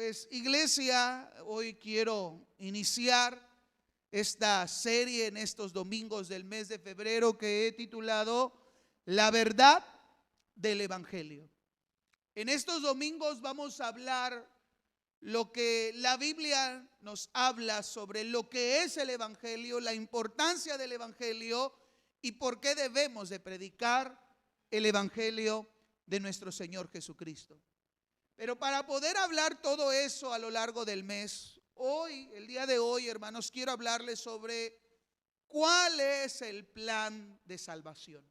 Pues iglesia, hoy quiero iniciar esta serie en estos domingos del mes de febrero que he titulado La verdad del Evangelio. En estos domingos vamos a hablar lo que la Biblia nos habla sobre lo que es el Evangelio, la importancia del Evangelio y por qué debemos de predicar el Evangelio de nuestro Señor Jesucristo. Pero para poder hablar todo eso a lo largo del mes, hoy, el día de hoy, hermanos, quiero hablarles sobre cuál es el plan de salvación.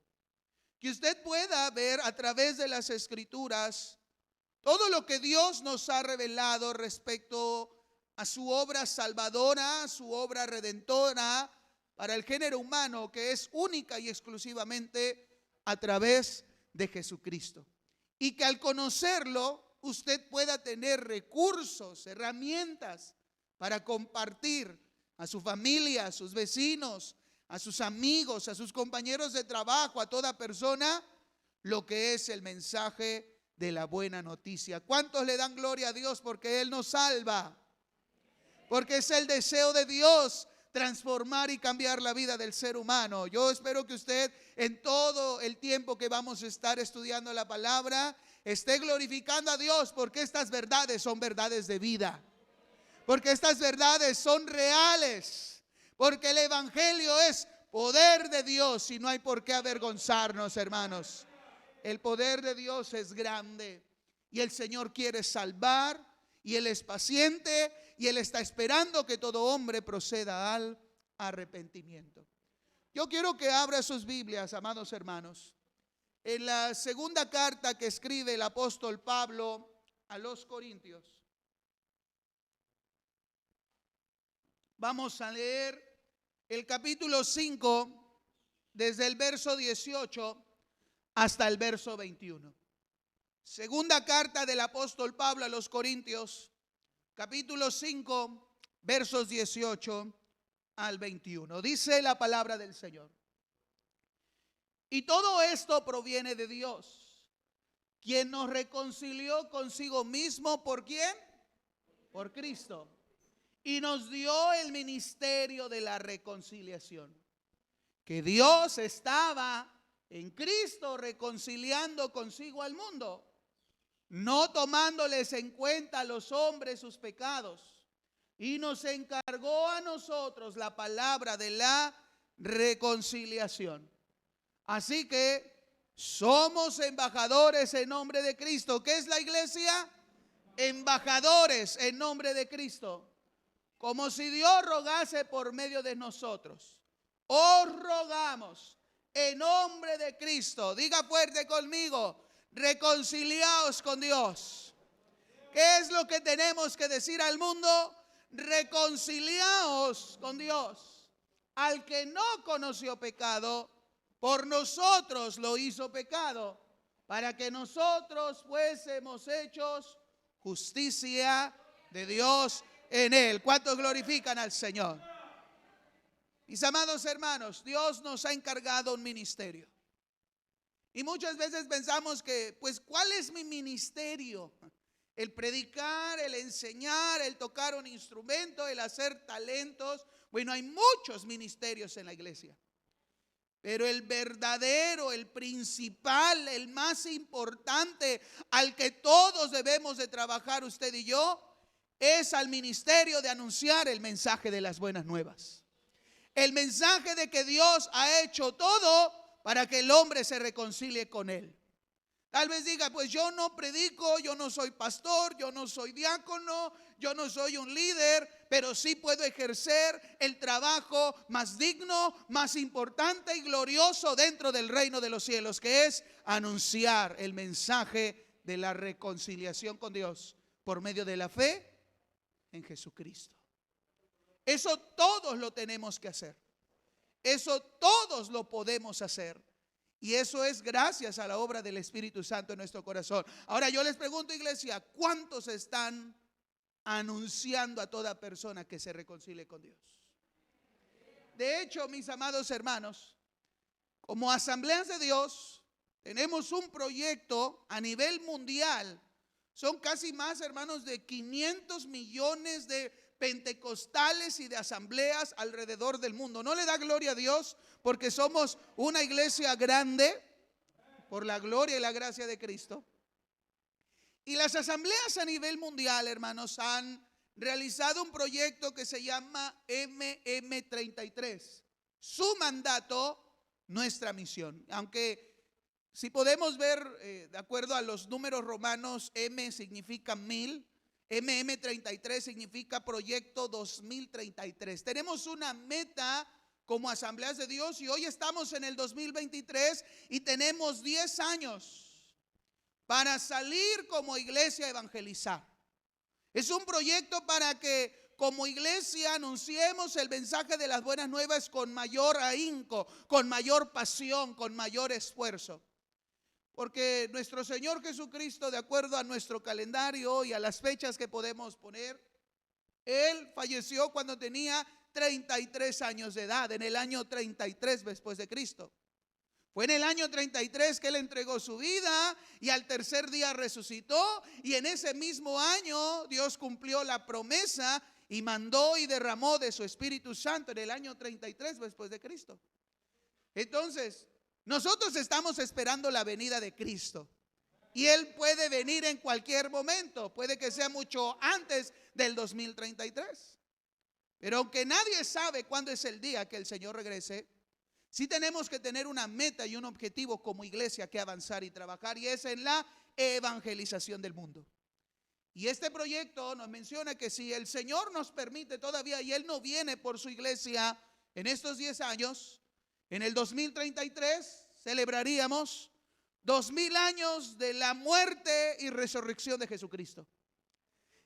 Que usted pueda ver a través de las Escrituras todo lo que Dios nos ha revelado respecto a su obra salvadora, su obra redentora para el género humano, que es única y exclusivamente a través de Jesucristo. Y que al conocerlo, usted pueda tener recursos, herramientas para compartir a su familia, a sus vecinos, a sus amigos, a sus compañeros de trabajo, a toda persona, lo que es el mensaje de la buena noticia. ¿Cuántos le dan gloria a Dios porque Él nos salva? Porque es el deseo de Dios transformar y cambiar la vida del ser humano. Yo espero que usted en todo el tiempo que vamos a estar estudiando la palabra esté glorificando a Dios, porque estas verdades son verdades de vida, porque estas verdades son reales, porque el Evangelio es poder de Dios y no hay por qué avergonzarnos, hermanos. El poder de Dios es grande y el Señor quiere salvar y Él es paciente y Él está esperando que todo hombre proceda al arrepentimiento. Yo quiero que abra sus Biblias, amados hermanos, en la segunda carta que escribe el apóstol Pablo a los Corintios. Vamos a leer el capítulo 5 desde el verso 18 hasta el verso 21. Segunda carta del apóstol Pablo a los Corintios, capítulo 5, versos 18 al 21. Dice la palabra del Señor. Y todo esto proviene de Dios, quien nos reconcilió consigo mismo. ¿Por quién? Por Cristo. Y nos dio el ministerio de la reconciliación. Que Dios estaba en Cristo reconciliando consigo al mundo, no tomándoles en cuenta a los hombres sus pecados. Y nos encargó a nosotros la palabra de la reconciliación. Así que somos embajadores en nombre de Cristo. ¿Qué es la iglesia? Embajadores en nombre de Cristo. Como si Dios rogase por medio de nosotros. Os rogamos en nombre de Cristo. Diga fuerte conmigo: reconciliaos con Dios. ¿Qué es lo que tenemos que decir al mundo? Reconciliaos con Dios. Al que no conoció pecado, por nosotros lo hizo pecado, para que nosotros fuésemos hechos justicia de Dios en él. ¿Cuántos glorifican al Señor? Mis amados hermanos, Dios nos ha encargado un ministerio. Y muchas veces pensamos que, pues, ¿cuál es mi ministerio? El predicar, el enseñar, el tocar un instrumento, el hacer talentos. Bueno, hay muchos ministerios en la iglesia. Pero el verdadero, el principal, el más importante, al que todos debemos de trabajar usted y yo, es al ministerio de anunciar el mensaje de las buenas nuevas. El mensaje de que Dios ha hecho todo para que el hombre se reconcilie con Él. Tal vez diga, pues yo no predico, yo no soy pastor, yo no soy diácono, yo no soy un líder, pero sí puedo ejercer el trabajo más digno, más importante y glorioso dentro del reino de los cielos, que es anunciar el mensaje de la reconciliación con Dios por medio de la fe en Jesucristo. Eso todos lo tenemos que hacer. Eso todos lo podemos hacer. Y eso es gracias a la obra del Espíritu Santo en nuestro corazón. Ahora yo les pregunto, iglesia, ¿cuántos están anunciando a toda persona que se reconcilie con Dios? De hecho, mis amados hermanos, como Asambleas de Dios, tenemos un proyecto a nivel mundial Son casi más, hermanos, de 500 millones de pentecostales y de asambleas alrededor del mundo. ¿No le da gloria a Dios porque somos una iglesia grande por la gloria y la gracia de Cristo? Y las asambleas a nivel mundial, hermanos, han realizado un proyecto que se llama MM33. Su mandato, nuestra misión. Aunque si podemos ver, de acuerdo a los números romanos, M significa 1000, MM33 significa proyecto 2033. Tenemos una meta como asambleas de Dios y hoy estamos en el 2023 y tenemos 10 años para salir como iglesia a evangelizar. Es un proyecto para que como iglesia anunciemos el mensaje de las buenas nuevas con mayor ahínco, con mayor pasión, con mayor esfuerzo. Porque nuestro Señor Jesucristo, de acuerdo a nuestro calendario y a las fechas que podemos poner, Él falleció cuando tenía 33 años de edad, en el año 33 después de Cristo. Fue en el año 33 que Él entregó su vida y al tercer día resucitó, y en ese mismo año Dios cumplió la promesa y mandó y derramó de su Espíritu Santo en el año 33 después de Cristo. Entonces, nosotros estamos esperando la venida de Cristo y Él puede venir en cualquier momento, puede que sea mucho antes del 2033. Pero aunque nadie sabe cuándo es el día que el Señor regrese, sí tenemos que tener una meta y un objetivo como iglesia que avanzar y trabajar, y es en la evangelización del mundo. Y este proyecto nos menciona que si el Señor nos permite todavía y Él no viene por su iglesia en estos 10 años, en el 2033 celebraríamos 2000 años de la muerte y resurrección de Jesucristo.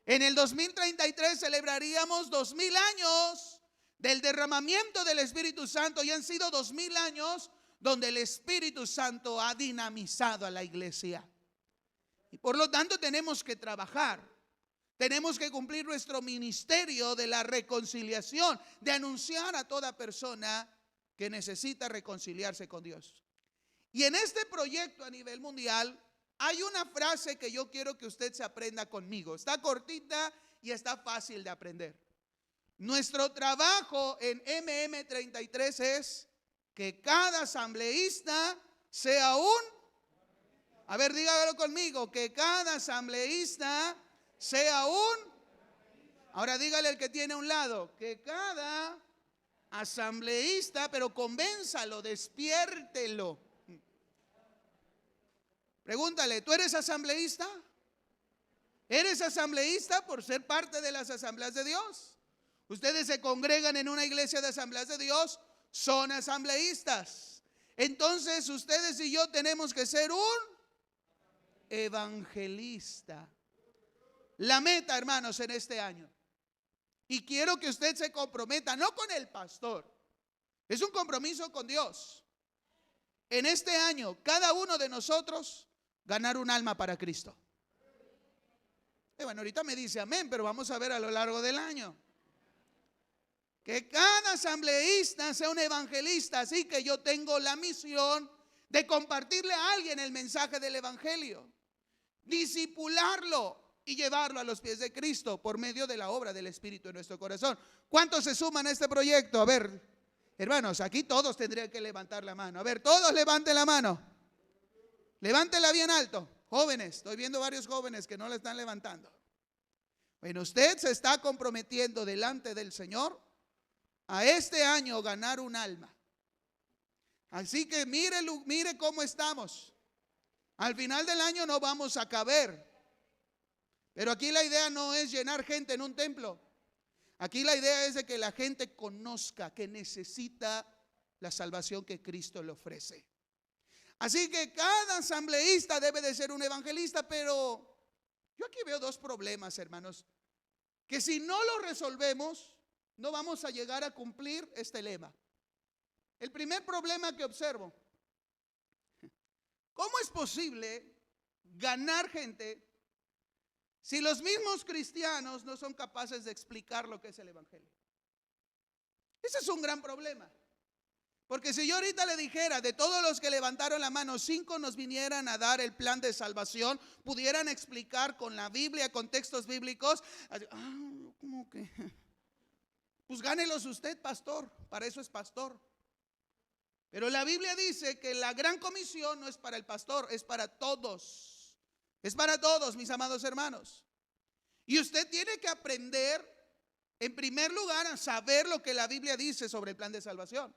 En el 2033 celebraríamos 2000 años del derramamiento del Espíritu Santo, y han sido 2000 años donde el Espíritu Santo ha dinamizado a la iglesia. Y por lo tanto tenemos que trabajar, tenemos que cumplir nuestro ministerio de la reconciliación, de anunciar a toda persona que necesita reconciliarse con Dios. Y en este proyecto a nivel mundial hay una frase que yo quiero que usted se aprenda conmigo. Está cortita y está fácil de aprender. Nuestro trabajo en MM33 es que cada asambleísta sea a ver, dígalo conmigo, que cada asambleísta sea ahora dígale al que tiene a un lado, que cada asambleísta, pero convénzalo, despiértelo. Pregúntale, ¿tú eres asambleísta? ¿Eres asambleísta por ser parte de las asambleas de Dios? Ustedes se congregan en una iglesia de asambleas de Dios, son asambleístas. Entonces ustedes y yo tenemos que ser un evangelista. La meta, hermanos, en este año, y quiero que usted se comprometa, no con el pastor, es un compromiso con Dios. En este año, cada uno de nosotros ganar un alma para Cristo. Bueno, ahorita me dice amén, pero vamos a ver a lo largo del año. Que cada asambleísta sea un evangelista, así que yo tengo la misión de compartirle a alguien el mensaje del evangelio, discipularlo y llevarlo a los pies de Cristo por medio de la obra del Espíritu en nuestro corazón. ¿Cuántos se suman a este proyecto? A ver, hermanos, aquí todos tendrían que levantar la mano. A ver, todos levanten la mano. Levántela bien alto. Jóvenes, estoy viendo varios jóvenes que no la están levantando. Bueno, usted se está comprometiendo delante del Señor a este año ganar un alma. Así que mire cómo estamos. Al final del año no vamos a caber. Pero aquí la idea no es llenar gente en un templo. Aquí la idea es de que la gente conozca que necesita la salvación que Cristo le ofrece. Así que cada asambleísta debe de ser un evangelista, pero yo aquí veo dos problemas, hermanos, que si no los resolvemos, no vamos a llegar a cumplir este lema. El primer problema que observo: ¿cómo es posible ganar gente si los mismos cristianos no son capaces de explicar lo que es el evangelio? Ese es un gran problema. Porque si yo ahorita le dijera, de todos los que levantaron la mano, 5 nos vinieran a dar el plan de salvación, pudieran explicar con la Biblia, con textos bíblicos, ¿cómo que? Pues gánelos usted, pastor, para eso es pastor. Pero la Biblia dice que la gran comisión no es para el pastor, es para todos. Es para todos, mis amados hermanos. Y usted tiene que aprender, en primer lugar, a saber lo que la Biblia dice sobre el plan de salvación.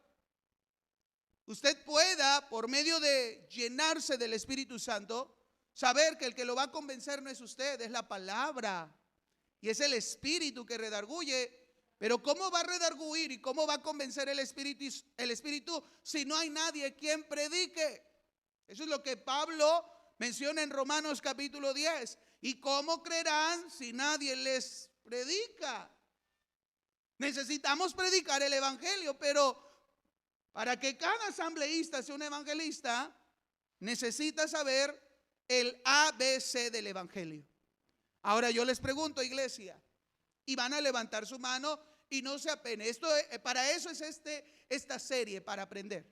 Usted pueda, por medio de llenarse del Espíritu Santo, saber que el que lo va a convencer no es usted, es la palabra. Y es el Espíritu que redarguye. Pero ¿cómo va a redarguir y cómo va a convencer el Espíritu si no hay nadie quien predique? Eso es lo que Pablo menciona en Romanos capítulo 10. ¿Y cómo creerán si nadie les predica? Necesitamos predicar el Evangelio, pero para que cada asambleísta sea un evangelista, necesita saber el ABC del Evangelio. Ahora yo les pregunto, iglesia, y van a levantar su mano y no se apene. Para eso es esta serie, para aprender.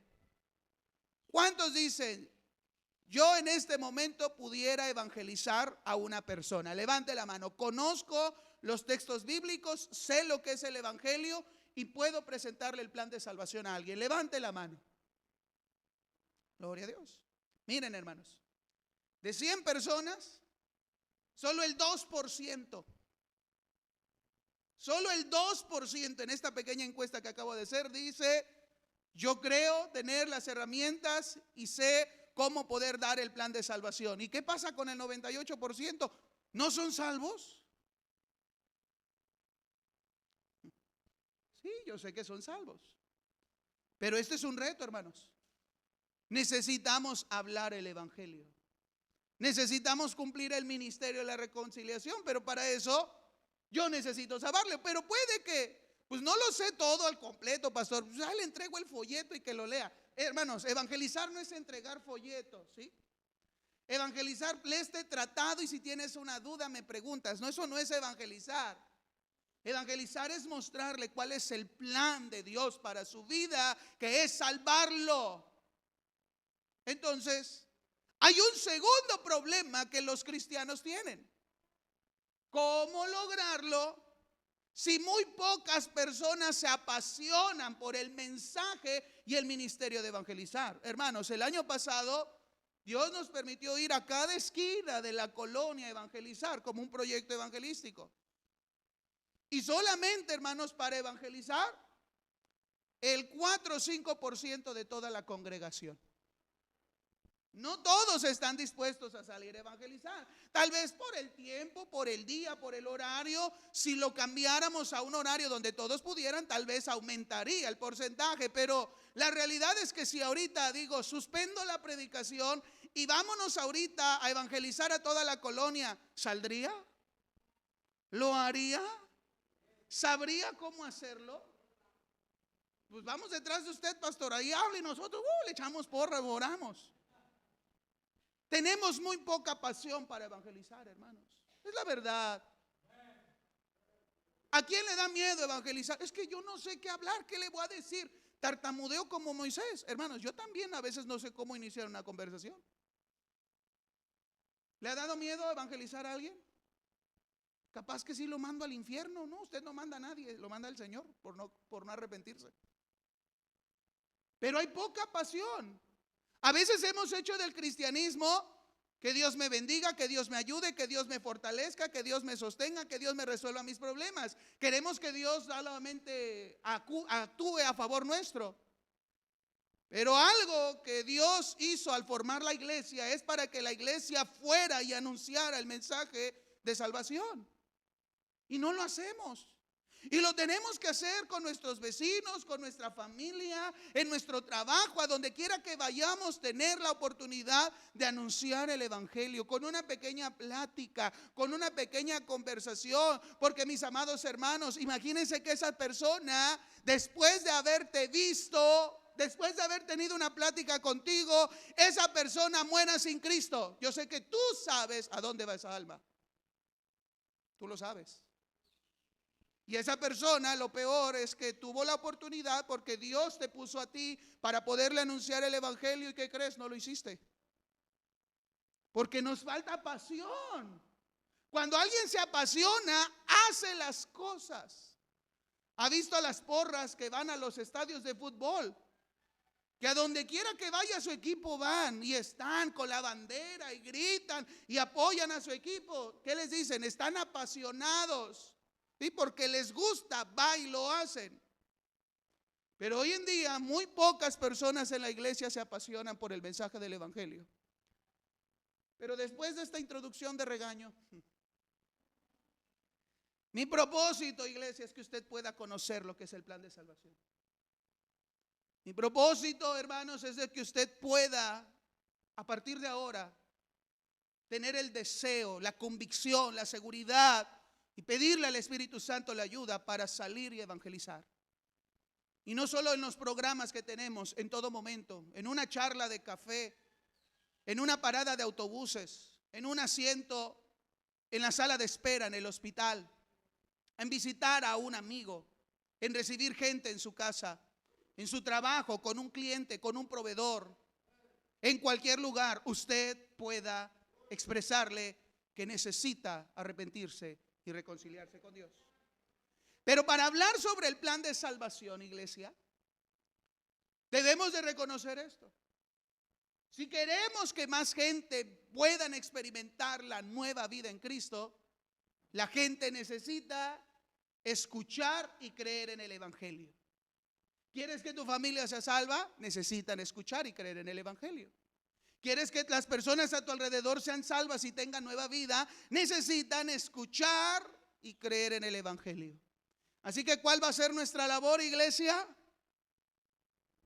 ¿Cuántos dicen, yo en este momento pudiera evangelizar a una persona? Levante la mano. Conozco los textos bíblicos, sé lo que es el Evangelio y puedo presentarle el plan de salvación a alguien. Levante la mano. Gloria a Dios. Miren, hermanos, de 100 personas, solo el 2%, solo el 2% en esta pequeña encuesta que acabo de hacer dice, yo creo tener las herramientas y sé cómo poder dar el plan de salvación. ¿Y qué pasa con el 98%? ¿No son salvos? Sí, yo sé que son salvos. Pero este es un reto, hermanos. Necesitamos hablar el Evangelio. Necesitamos cumplir el ministerio de la reconciliación, pero para eso yo necesito saberlo. Pero puede que, pues no lo sé todo al completo, pastor. Pues ya le entrego el folleto y que lo lea. Hermanos, evangelizar no es entregar folletos, ¿sí? Evangelizar, lee este tratado y si tienes una duda me preguntas. No, eso no es evangelizar. Evangelizar es mostrarle cuál es el plan de Dios para su vida, que es salvarlo. Entonces, hay un segundo problema que los cristianos tienen. ¿Cómo lograrlo si muy pocas personas se apasionan por el mensaje y el ministerio de evangelizar? Hermanos, el año pasado Dios nos permitió ir a cada esquina de la colonia a evangelizar como un proyecto evangelístico. Y solamente, hermanos, para evangelizar el 4 o 5% de toda la congregación. No todos están dispuestos a salir a evangelizar. Tal vez por el tiempo, por el día, por el horario. Si lo cambiáramos a un horario donde todos pudieran, tal vez aumentaría el porcentaje. Pero la realidad es que si ahorita digo, suspendo la predicación y vámonos ahorita a evangelizar a toda la colonia, ¿saldría? ¿Lo haría? ¿Sabría cómo hacerlo? Pues vamos detrás de usted, pastor, ahí habla y nosotros le echamos porra, oramos. Tenemos muy poca pasión para evangelizar, hermanos. Es la verdad. ¿A quién le da miedo evangelizar? Es que yo no sé qué hablar, ¿qué le voy a decir? Tartamudeo como Moisés. Hermanos, yo también a veces no sé cómo iniciar una conversación. ¿Le ha dado miedo evangelizar a alguien? Capaz que sí lo mando al infierno. No, usted no manda a nadie, lo manda el Señor por no arrepentirse. Pero hay poca pasión. A veces hemos hecho del cristianismo que Dios me bendiga, que Dios me ayude, que Dios me fortalezca, que Dios me sostenga, que Dios me resuelva mis problemas. Queremos que Dios solamente actúe a favor nuestro. Pero algo que Dios hizo al formar la iglesia es para que la iglesia fuera y anunciara el mensaje de salvación. Y no lo hacemos. Y lo tenemos que hacer con nuestros vecinos, con nuestra familia, en nuestro trabajo, a donde quiera que vayamos, tener la oportunidad de anunciar el evangelio, con una pequeña plática, con una pequeña conversación. Porque mis amados hermanos, imagínense que esa persona, después de haberte visto, después de haber tenido una plática contigo, esa persona muera sin Cristo. Yo sé que tú sabes a dónde va esa alma. Tú lo sabes. Y esa persona, lo peor es que tuvo la oportunidad porque Dios te puso a ti para poderle anunciar el evangelio. ¿Y qué crees? No lo hiciste. Porque nos falta pasión. Cuando alguien se apasiona, hace las cosas. ¿Ha visto a las porras que van a los estadios de fútbol? Que a donde quiera que vaya su equipo van y están con la bandera y gritan y apoyan a su equipo. ¿Qué les dicen? Están apasionados. ¿Sí? Porque les gusta, va y lo hacen. Pero hoy en día muy pocas personas en la iglesia se apasionan por el mensaje del evangelio. Pero después de esta introducción de regaño, mi propósito, iglesia, es que usted pueda conocer lo que es el plan de salvación. Mi propósito, hermanos, es de que usted pueda, a partir de ahora, tener el deseo, la convicción, la seguridad y pedirle al Espíritu Santo la ayuda para salir y evangelizar. Y no solo en los programas que tenemos en todo momento, en una charla de café, en una parada de autobuses, en un asiento en la sala de espera en el hospital, en visitar a un amigo, en recibir gente en su casa, en su trabajo, con un cliente, con un proveedor, en cualquier lugar usted pueda expresarle que necesita arrepentirse y reconciliarse con Dios. Pero para hablar sobre el plan de salvación, iglesia, debemos de reconocer esto. Si queremos que más gente puedan experimentar la nueva vida en Cristo, la gente necesita escuchar y creer en el evangelio. ¿Quieres que tu familia sea salva? Necesitan escuchar y creer en el evangelio. ¿Quieres que las personas a tu alrededor sean salvas y tengan nueva vida? Necesitan escuchar y creer en el evangelio. Así que, ¿cuál va a ser nuestra labor, iglesia?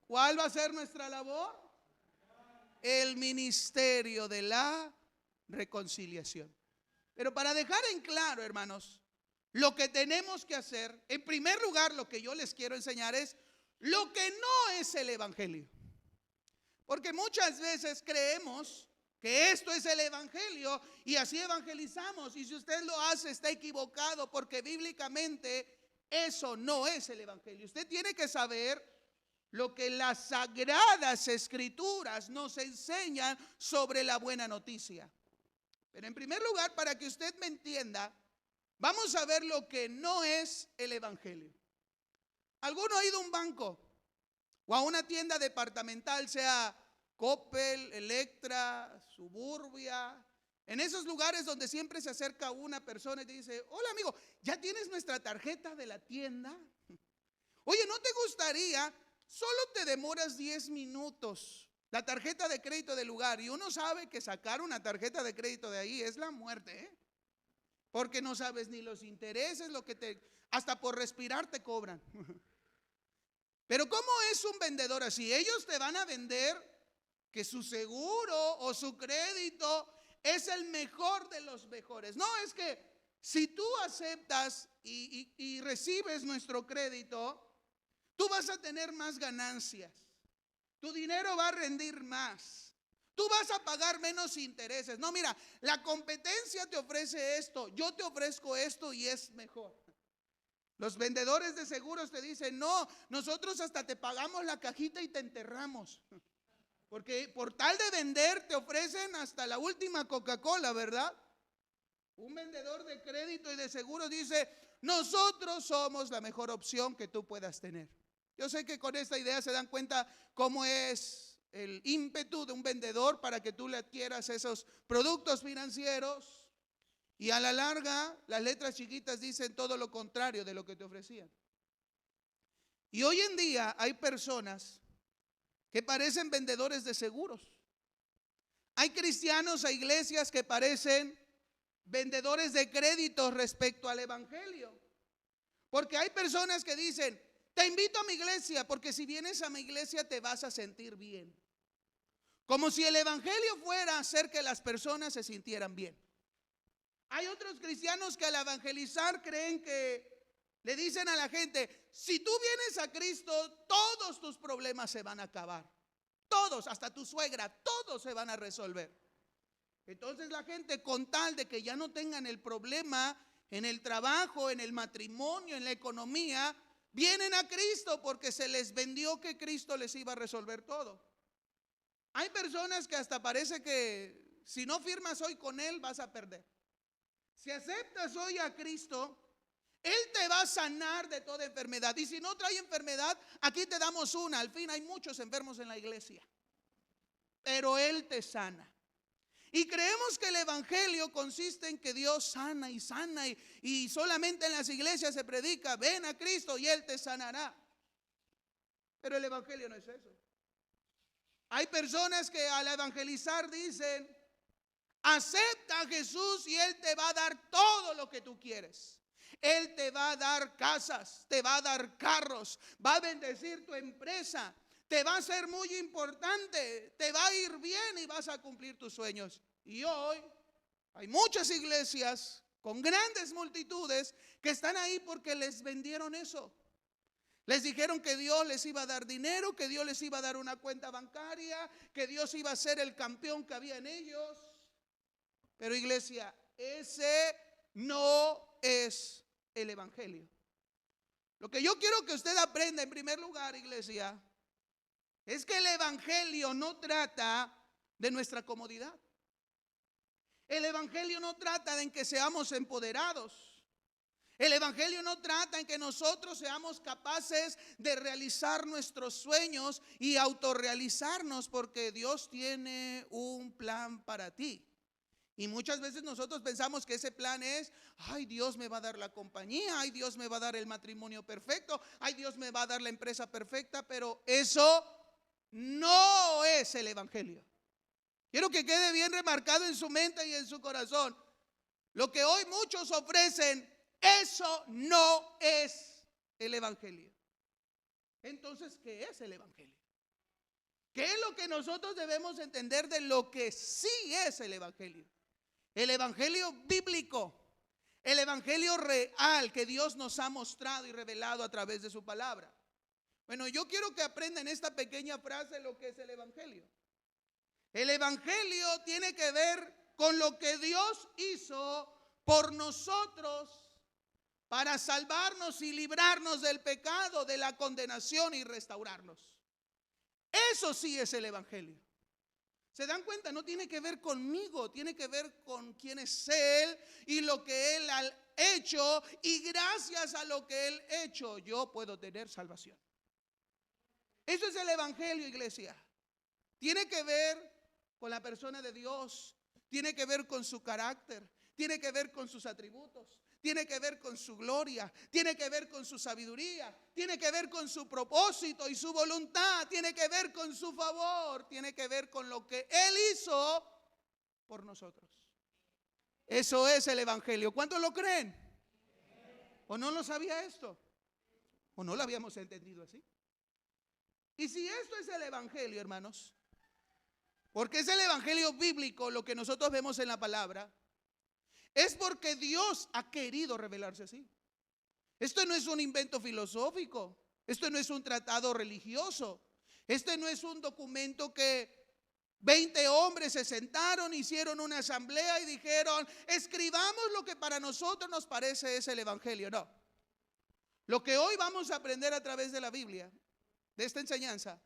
¿Cuál va a ser nuestra labor? El ministerio de la reconciliación. Pero para dejar en claro, hermanos, lo que tenemos que hacer, en primer lugar, lo que yo les quiero enseñar es lo que no es el evangelio. Porque muchas veces creemos que esto es el evangelio y así evangelizamos. Y si usted lo hace, está equivocado, porque bíblicamente eso no es el evangelio. Usted tiene que saber lo que las sagradas escrituras nos enseñan sobre la buena noticia. Pero en primer lugar, para que usted me entienda, vamos a ver lo que no es el evangelio. ¿Alguno ha ido a un banco o a una tienda departamental, sea Coppel, Electra, Suburbia? En esos lugares donde siempre se acerca una persona y te dice: hola amigo, ¿ya tienes nuestra tarjeta de la tienda? Oye, ¿no te gustaría? Solo te demoras 10 minutos. La tarjeta de crédito del lugar. Y uno sabe que sacar una tarjeta de crédito de ahí es la muerte, ¿eh? Porque no sabes ni los intereses, hasta por respirar te cobran. Pero ¿cómo es un vendedor así? Ellos te van a vender que su seguro o su crédito es el mejor de los mejores. No, es que si tú aceptas y recibes nuestro crédito, tú vas a tener más ganancias. Tu dinero va a rendir más. Tú vas a pagar menos intereses. No, mira, la competencia te ofrece esto, yo te ofrezco esto y es mejor. Los vendedores de seguros te dicen: no, nosotros hasta te pagamos la cajita y te enterramos. Porque por tal de vender te ofrecen hasta la última Coca-Cola, ¿verdad? Un vendedor de crédito y de seguros dice: nosotros somos la mejor opción que tú puedas tener. Yo sé que con esta idea se dan cuenta cómo es el ímpetu de un vendedor para que tú le adquieras esos productos financieros. Y a la larga, las letras chiquitas dicen todo lo contrario de lo que te ofrecían. Y hoy en día hay personas que parecen vendedores de seguros. Hay cristianos, hay iglesias que parecen vendedores de créditos respecto al evangelio. Porque hay personas que dicen: te invito a mi iglesia porque si vienes a mi iglesia te vas a sentir bien. Como si el evangelio fuera hacer que las personas se sintieran bien. Hay otros cristianos que al evangelizar creen que le dicen a la gente: si tú vienes a Cristo, todos tus problemas se van a acabar. Todos, hasta tu suegra, todos se van a resolver. Entonces la gente, con tal de que ya no tengan el problema en el trabajo, en el matrimonio, en la economía, vienen a Cristo porque se les vendió que Cristo les iba a resolver todo. Hay personas que hasta parece que si no firmas hoy con Él vas a perder. Si aceptas hoy a Cristo, Él te va a sanar de toda enfermedad. Y si no trae enfermedad, aquí te damos una. Al fin hay muchos enfermos en la iglesia, pero Él te sana. Y creemos que el evangelio consiste en que Dios sana y sana, y solamente en las iglesias se predica: ven a Cristo y Él te sanará. Pero el evangelio no es eso. Hay personas que al evangelizar dicen: acepta a Jesús y Él te va a dar todo lo que tú quieres. Él te va a dar casas, te va a dar carros, va a bendecir tu empresa, te va a ser muy importante, te va a ir bien y vas a cumplir tus sueños. Y hoy hay muchas iglesias con grandes multitudes que están ahí porque les vendieron eso. Les dijeron que Dios les iba a dar dinero, que Dios les iba a dar una cuenta bancaria, que Dios iba a ser el campeón que había en ellos. Pero iglesia, ese no es el evangelio. Lo que yo quiero que usted aprenda en primer lugar, iglesia, es que el evangelio no trata de nuestra comodidad. El evangelio no trata de que seamos empoderados. El evangelio no trata en que nosotros seamos capaces de realizar nuestros sueños y autorrealizarnos, porque Dios tiene un plan para ti. Y muchas veces nosotros pensamos que ese plan es: ay, Dios me va a dar la compañía, ay, Dios me va a dar el matrimonio perfecto, ay, Dios me va a dar la empresa perfecta. Pero eso no es el evangelio. Quiero que quede bien remarcado en su mente y en su corazón. Lo que hoy muchos ofrecen, eso no es el evangelio. Entonces, ¿qué es el evangelio? ¿Qué es lo que nosotros debemos entender de lo que sí es el evangelio? El evangelio bíblico, el evangelio real que Dios nos ha mostrado y revelado a través de su palabra. Bueno, yo quiero que aprendan esta pequeña frase lo que es el evangelio. El evangelio tiene que ver con lo que Dios hizo por nosotros para salvarnos y librarnos del pecado, de la condenación y restaurarnos. Eso sí es el evangelio. ¿Se dan cuenta? No tiene que ver conmigo, tiene que ver con quién es Él y lo que Él ha hecho, y gracias a lo que Él ha hecho yo puedo tener salvación. Eso es el evangelio, iglesia. Tiene que ver con la persona de Dios, tiene que ver con su carácter, tiene que ver con sus atributos, tiene que ver con su gloria, tiene que ver con su sabiduría, tiene que ver con su propósito y su voluntad, tiene que ver con su favor, tiene que ver con lo que Él hizo por nosotros. Eso es el evangelio. ¿Cuántos lo creen? ¿O no lo sabía esto? ¿O no lo habíamos entendido así? Y si esto es el evangelio, hermanos, porque es el evangelio bíblico lo que nosotros vemos en la palabra, es porque Dios ha querido revelarse así. Esto no es un invento filosófico, esto no es un tratado religioso, este no es un documento que 20 hombres se sentaron, hicieron una asamblea y dijeron: escribamos lo que para nosotros nos parece es el evangelio. No. Lo que hoy vamos a aprender a través de la Biblia, de esta enseñanza,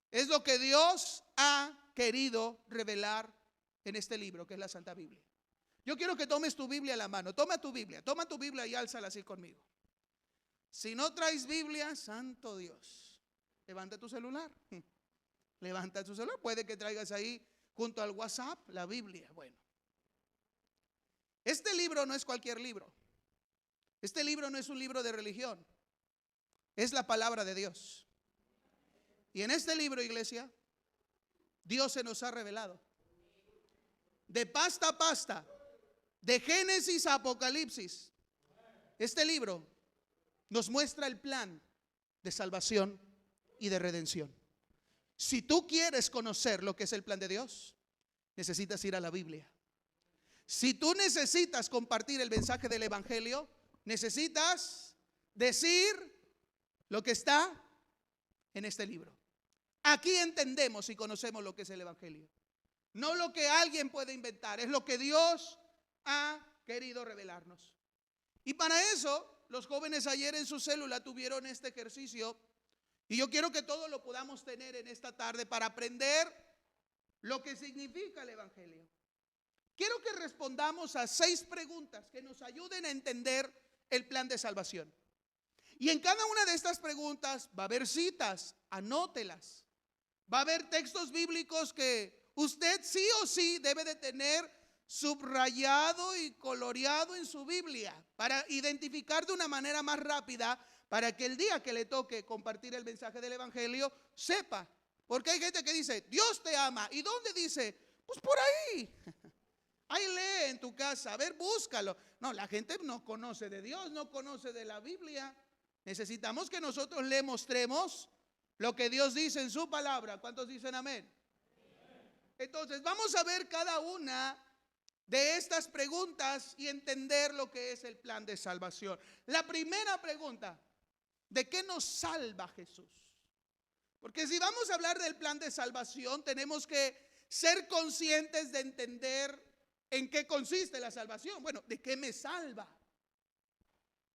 es lo que Dios ha querido revelar en este libro, que es la Santa Biblia. Yo quiero que tomes tu Biblia a la mano. Toma tu Biblia y álzala así conmigo. Si no traes Biblia, santo Dios, levanta tu celular. Levanta tu celular. Puede que traigas ahí junto al WhatsApp la Biblia. Bueno, este libro no es cualquier libro. Este libro no es un libro de religión. Es la palabra de Dios. Y en este libro, iglesia, Dios se nos ha revelado. De pasta a pasta, de Génesis a Apocalipsis, este libro nos muestra el plan de salvación y de redención. Si tú quieres conocer lo que es el plan de Dios, necesitas ir a la Biblia. Si tú necesitas compartir el mensaje del evangelio, necesitas decir lo que está en este libro. Aquí entendemos y conocemos lo que es el evangelio. No lo que alguien puede inventar, es lo que Dios ha querido revelarnos. Y para eso, los jóvenes ayer en su célula tuvieron este ejercicio. Y yo quiero que todos lo podamos tener en esta tarde para aprender lo que significa el Evangelio. Quiero que respondamos a 6 preguntas que nos ayuden a entender el plan de salvación. Y en cada una de estas preguntas va a haber citas, anótelas. Va a haber textos bíblicos que usted sí o sí debe de tener subrayado y coloreado en su Biblia para identificar de una manera más rápida, para que el día que le toque compartir el mensaje del Evangelio sepa. Porque hay gente que dice, Dios te ama. ¿Y dónde dice? Pues por ahí. Ahí lee en tu casa, a ver, búscalo. No, la gente no conoce de Dios, no conoce de la Biblia. Necesitamos que nosotros le mostremos lo que Dios dice en su palabra. ¿Cuántos dicen amén? Entonces vamos a ver cada una de estas preguntas y entender lo que es el plan de salvación. La primera pregunta, ¿de qué nos salva Jesús? Porque si vamos a hablar del plan de salvación, tenemos que ser conscientes de entender en qué consiste la salvación. Bueno, ¿de qué me salva?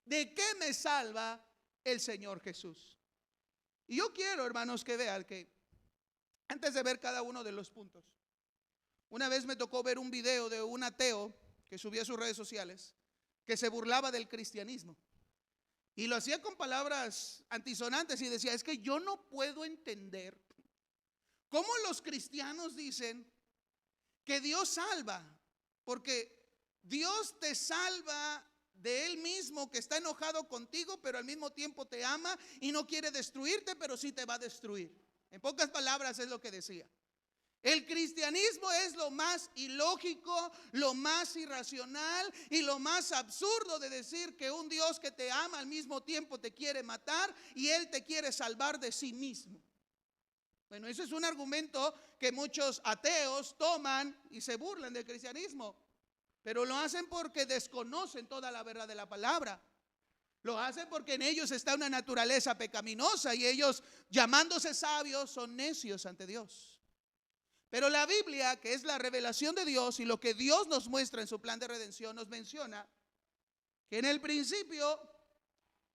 ¿De qué me salva el Señor Jesús? Y yo quiero, hermanos, que vean que antes de ver cada uno de los puntos, una vez me tocó ver un video de un ateo que subía a sus redes sociales que se burlaba del cristianismo y lo hacía con palabras antisonantes y decía, es que yo no puedo entender cómo los cristianos dicen que Dios salva, porque Dios te salva de Él mismo, que está enojado contigo, pero al mismo tiempo te ama y no quiere destruirte, pero sí te va a destruir. En pocas palabras es lo que decía. El cristianismo es lo más ilógico, lo más irracional y lo más absurdo de decir que un Dios que te ama al mismo tiempo te quiere matar y Él te quiere salvar de sí mismo. Bueno, ese es un argumento que muchos ateos toman y se burlan del cristianismo, pero lo hacen porque desconocen toda la verdad de la palabra. Lo hacen porque en ellos está una naturaleza pecaminosa y ellos, llamándose sabios, son necios ante Dios. Pero la Biblia, que es la revelación de Dios y lo que Dios nos muestra en su plan de redención, nos menciona que en el principio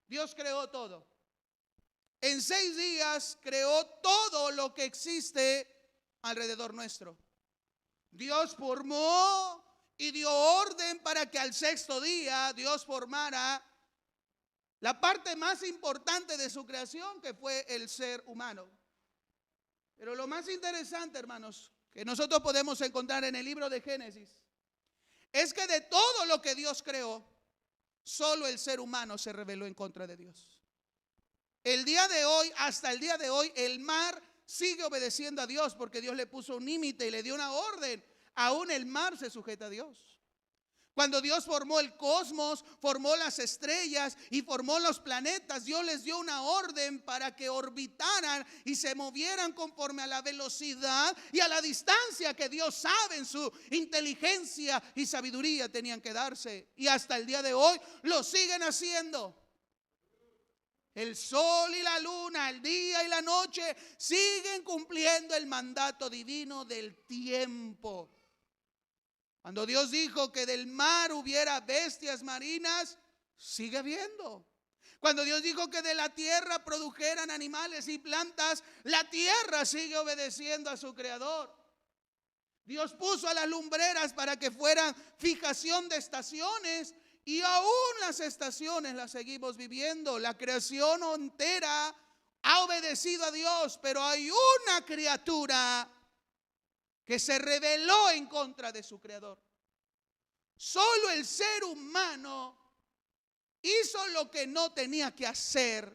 Dios creó todo. En 6 días creó todo lo que existe alrededor nuestro. Dios formó y dio orden para que al 6º día Dios formara la parte más importante de su creación, que fue el ser humano. Pero lo más interesante, hermanos, que nosotros podemos encontrar en el libro de Génesis, es que de todo lo que Dios creó, solo el ser humano se rebeló en contra de Dios. El día de hoy, hasta el día de hoy, el mar sigue obedeciendo a Dios porque Dios le puso un límite y le dio una orden. Aún el mar se sujeta a Dios. Cuando Dios formó el cosmos, formó las estrellas y formó los planetas, Dios les dio una orden para que orbitaran y se movieran conforme a la velocidad y a la distancia que Dios sabe en su inteligencia y sabiduría tenían que darse. Y hasta el día de hoy lo siguen haciendo. El sol y la luna, el día y la noche siguen cumpliendo el mandato divino del tiempo. Cuando Dios dijo que del mar hubiera bestias marinas, sigue habiendo. Cuando Dios dijo que de la tierra produjeran animales y plantas, la tierra sigue obedeciendo a su creador. Dios puso a las lumbreras para que fueran fijación de estaciones y aún las estaciones las seguimos viviendo. La creación entera ha obedecido a Dios, pero hay una criatura que se rebeló en contra de su creador. Solo el ser humano hizo lo que no tenía que hacer.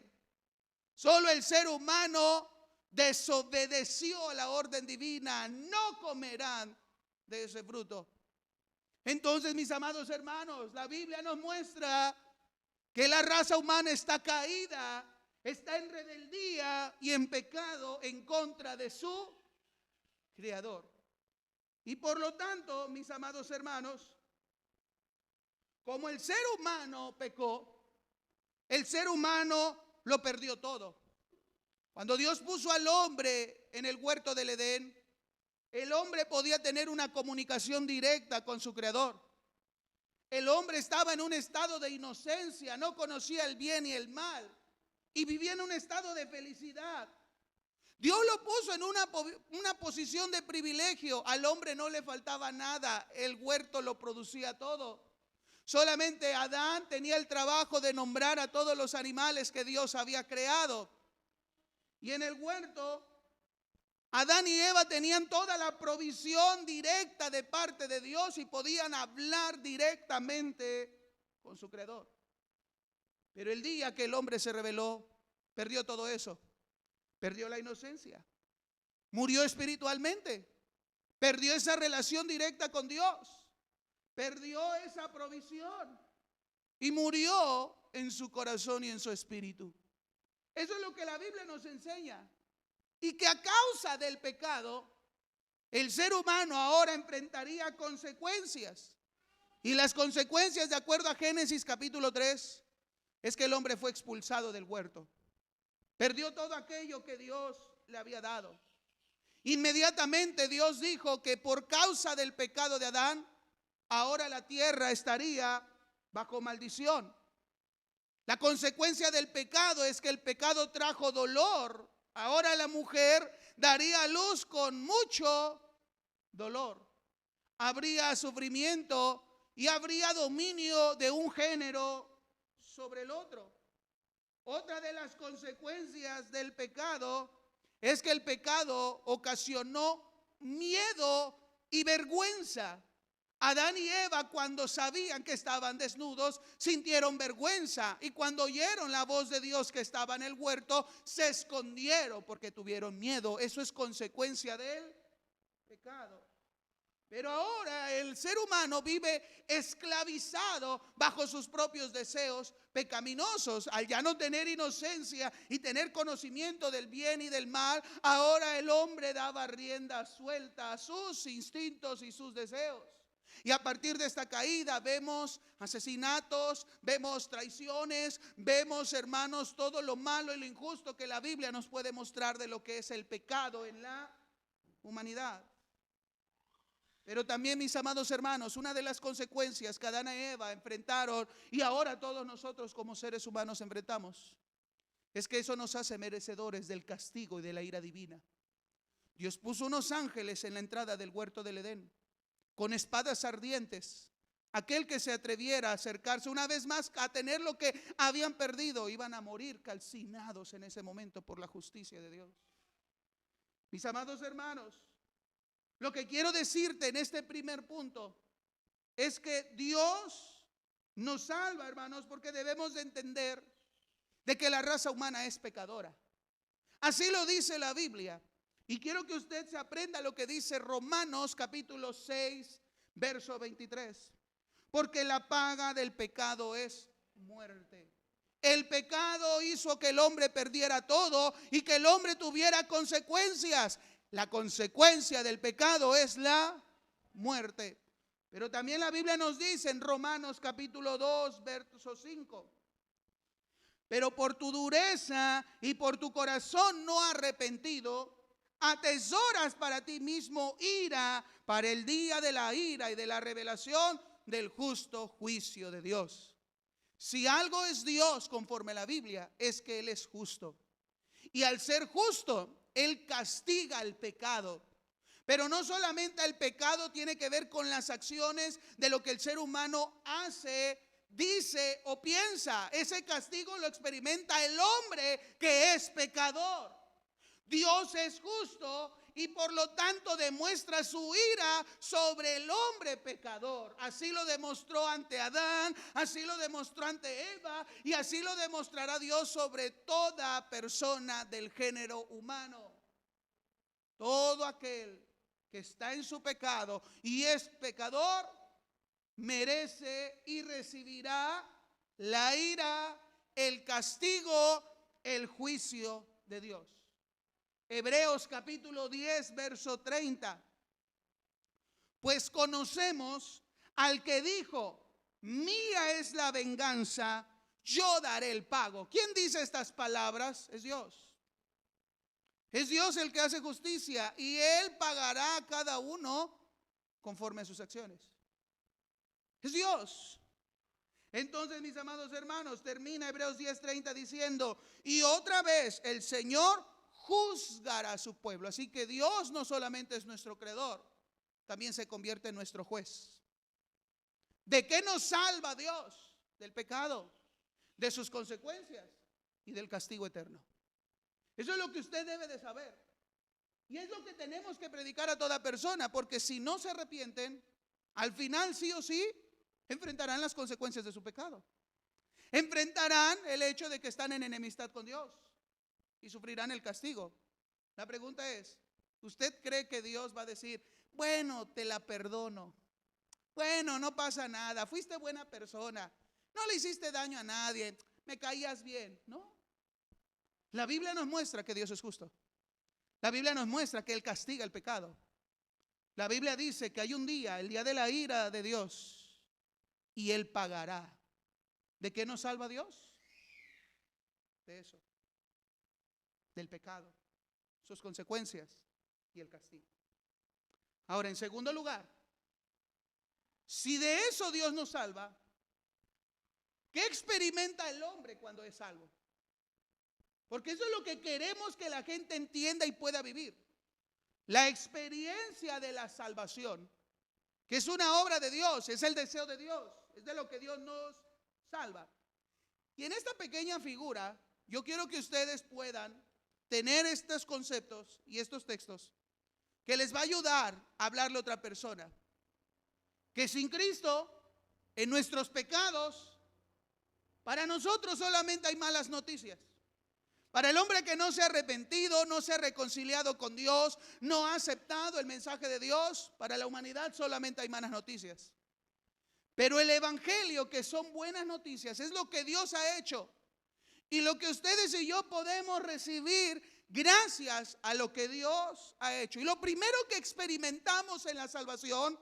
Solo el ser humano desobedeció a la orden divina. No comerán de ese fruto. Entonces, mis amados hermanos, la Biblia nos muestra que la raza humana está caída, está en rebeldía y en pecado en contra de su creador. Y por lo tanto, mis amados hermanos, como el ser humano pecó, el ser humano lo perdió todo. Cuando Dios puso al hombre en el huerto del Edén, el hombre podía tener una comunicación directa con su creador. El hombre estaba en un estado de inocencia, no conocía el bien y el mal y vivía en un estado de felicidad. Dios lo puso en una posición de privilegio. Al hombre no le faltaba nada, el huerto lo producía todo. Solamente Adán tenía el trabajo de nombrar a todos los animales que Dios había creado. Y en el huerto, Adán y Eva tenían toda la provisión directa de parte de Dios y podían hablar directamente con su creador. Pero el día que el hombre se rebeló, perdió todo eso. Perdió la inocencia. Murió espiritualmente. Perdió esa relación directa con Dios. Perdió esa provisión. Y murió en su corazón y en su espíritu. Eso es lo que la Biblia nos enseña. Y que a causa del pecado, el ser humano ahora enfrentaría consecuencias. Y las consecuencias, de acuerdo a Génesis capítulo 3, es que el hombre fue expulsado del huerto. Perdió todo aquello que Dios le había dado. Inmediatamente Dios dijo que por causa del pecado de Adán, ahora la tierra estaría bajo maldición. La consecuencia del pecado es que el pecado trajo dolor. Ahora la mujer daría a luz con mucho dolor. Habría sufrimiento y habría dominio de un género sobre el otro. Otra de las consecuencias del pecado es que el pecado ocasionó miedo y vergüenza. Adán y Eva, cuando sabían que estaban desnudos, sintieron vergüenza, y cuando oyeron la voz de Dios que estaba en el huerto, se escondieron porque tuvieron miedo. Eso es consecuencia del pecado. Pero ahora el ser humano vive esclavizado bajo sus propios deseos pecaminosos. Al ya no tener inocencia y tener conocimiento del bien y del mal, ahora el hombre daba rienda suelta a sus instintos y sus deseos. Y a partir de esta caída vemos asesinatos, vemos traiciones, vemos, hermanos, todo lo malo y lo injusto que la Biblia nos puede mostrar de lo que es el pecado en la humanidad. Pero también, mis amados hermanos, una de las consecuencias que Adán y Eva enfrentaron, y ahora todos nosotros como seres humanos enfrentamos, es que eso nos hace merecedores del castigo y de la ira divina. Dios puso unos ángeles en la entrada del huerto del Edén, con espadas ardientes. Aquel que se atreviera a acercarse una vez más a tener lo que habían perdido, iban a morir calcinados en ese momento por la justicia de Dios. Mis amados hermanos, lo que quiero decirte en este primer punto es que Dios nos salva, hermanos, porque debemos de entender de que la raza humana es pecadora. Así lo dice la Biblia. Y quiero que usted se aprenda lo que dice Romanos capítulo 6, verso 23. Porque la paga del pecado es muerte. El pecado hizo que el hombre perdiera todo y que el hombre tuviera consecuencias. La consecuencia del pecado es la muerte. Pero también la Biblia nos dice en Romanos capítulo 2, verso 5. Pero por tu dureza y por tu corazón no arrepentido, atesoras para ti mismo ira para el día de la ira y de la revelación del justo juicio de Dios. Si algo es Dios conforme a la Biblia, es que Él es justo. Y al ser justo, Él castiga el pecado. Pero no solamente el pecado tiene que ver con las acciones de lo que el ser humano hace, dice o piensa. Ese castigo lo experimenta el hombre que es pecador. Dios es justo y por lo tanto demuestra su ira sobre el hombre pecador. Así lo demostró ante Adán, así lo demostró ante Eva y así lo demostrará Dios sobre toda persona del género humano. Todo aquel que está en su pecado y es pecador merece y recibirá la ira, el castigo, el juicio de Dios. Hebreos capítulo 10, verso 30. Pues conocemos al que dijo: mía es la venganza, yo daré el pago. ¿Quién dice estas palabras? Es Dios. Es Dios el que hace justicia y Él pagará a cada uno conforme a sus acciones. Es Dios. Entonces, mis amados hermanos, termina Hebreos 10:30 diciendo: y otra vez el Señor juzgará a su pueblo. Así que Dios no solamente es nuestro creador, también se convierte en nuestro juez. ¿De qué nos salva Dios? Del pecado, de sus consecuencias y del castigo eterno. Eso es lo que usted debe de saber. Y es lo que tenemos que predicar a toda persona, porque si no se arrepienten, al final sí o sí enfrentarán las consecuencias de su pecado. Enfrentarán el hecho de que están en enemistad con Dios y sufrirán el castigo. La pregunta es, ¿usted cree que Dios va a decir: bueno, te la perdono, bueno, no pasa nada, fuiste buena persona, no le hiciste daño a nadie, me caías bien? No. La Biblia nos muestra que Dios es justo. La Biblia nos muestra que Él castiga el pecado. La Biblia dice que hay un día, el día de la ira de Dios, y Él pagará. ¿De qué nos salva Dios? De eso, del pecado, sus consecuencias y el castigo. Ahora, en segundo lugar, si de eso Dios nos salva, ¿qué experimenta el hombre cuando es salvo? Porque eso es lo que queremos que la gente entienda y pueda vivir. La experiencia de la salvación, que es una obra de Dios, es el deseo de Dios, es de lo que Dios nos salva. Y en esta pequeña figura, yo quiero que ustedes puedan tener estos conceptos y estos textos que les va a ayudar a hablarle a otra persona. Que sin Cristo, en nuestros pecados, para nosotros solamente hay malas noticias. Para el hombre que no se ha arrepentido, no se ha reconciliado con Dios, no ha aceptado el mensaje de Dios, para la humanidad solamente hay malas noticias. Pero el evangelio, que son buenas noticias, es lo que Dios ha hecho y lo que ustedes y yo podemos recibir gracias a lo que Dios ha hecho. Y lo primero que experimentamos en la salvación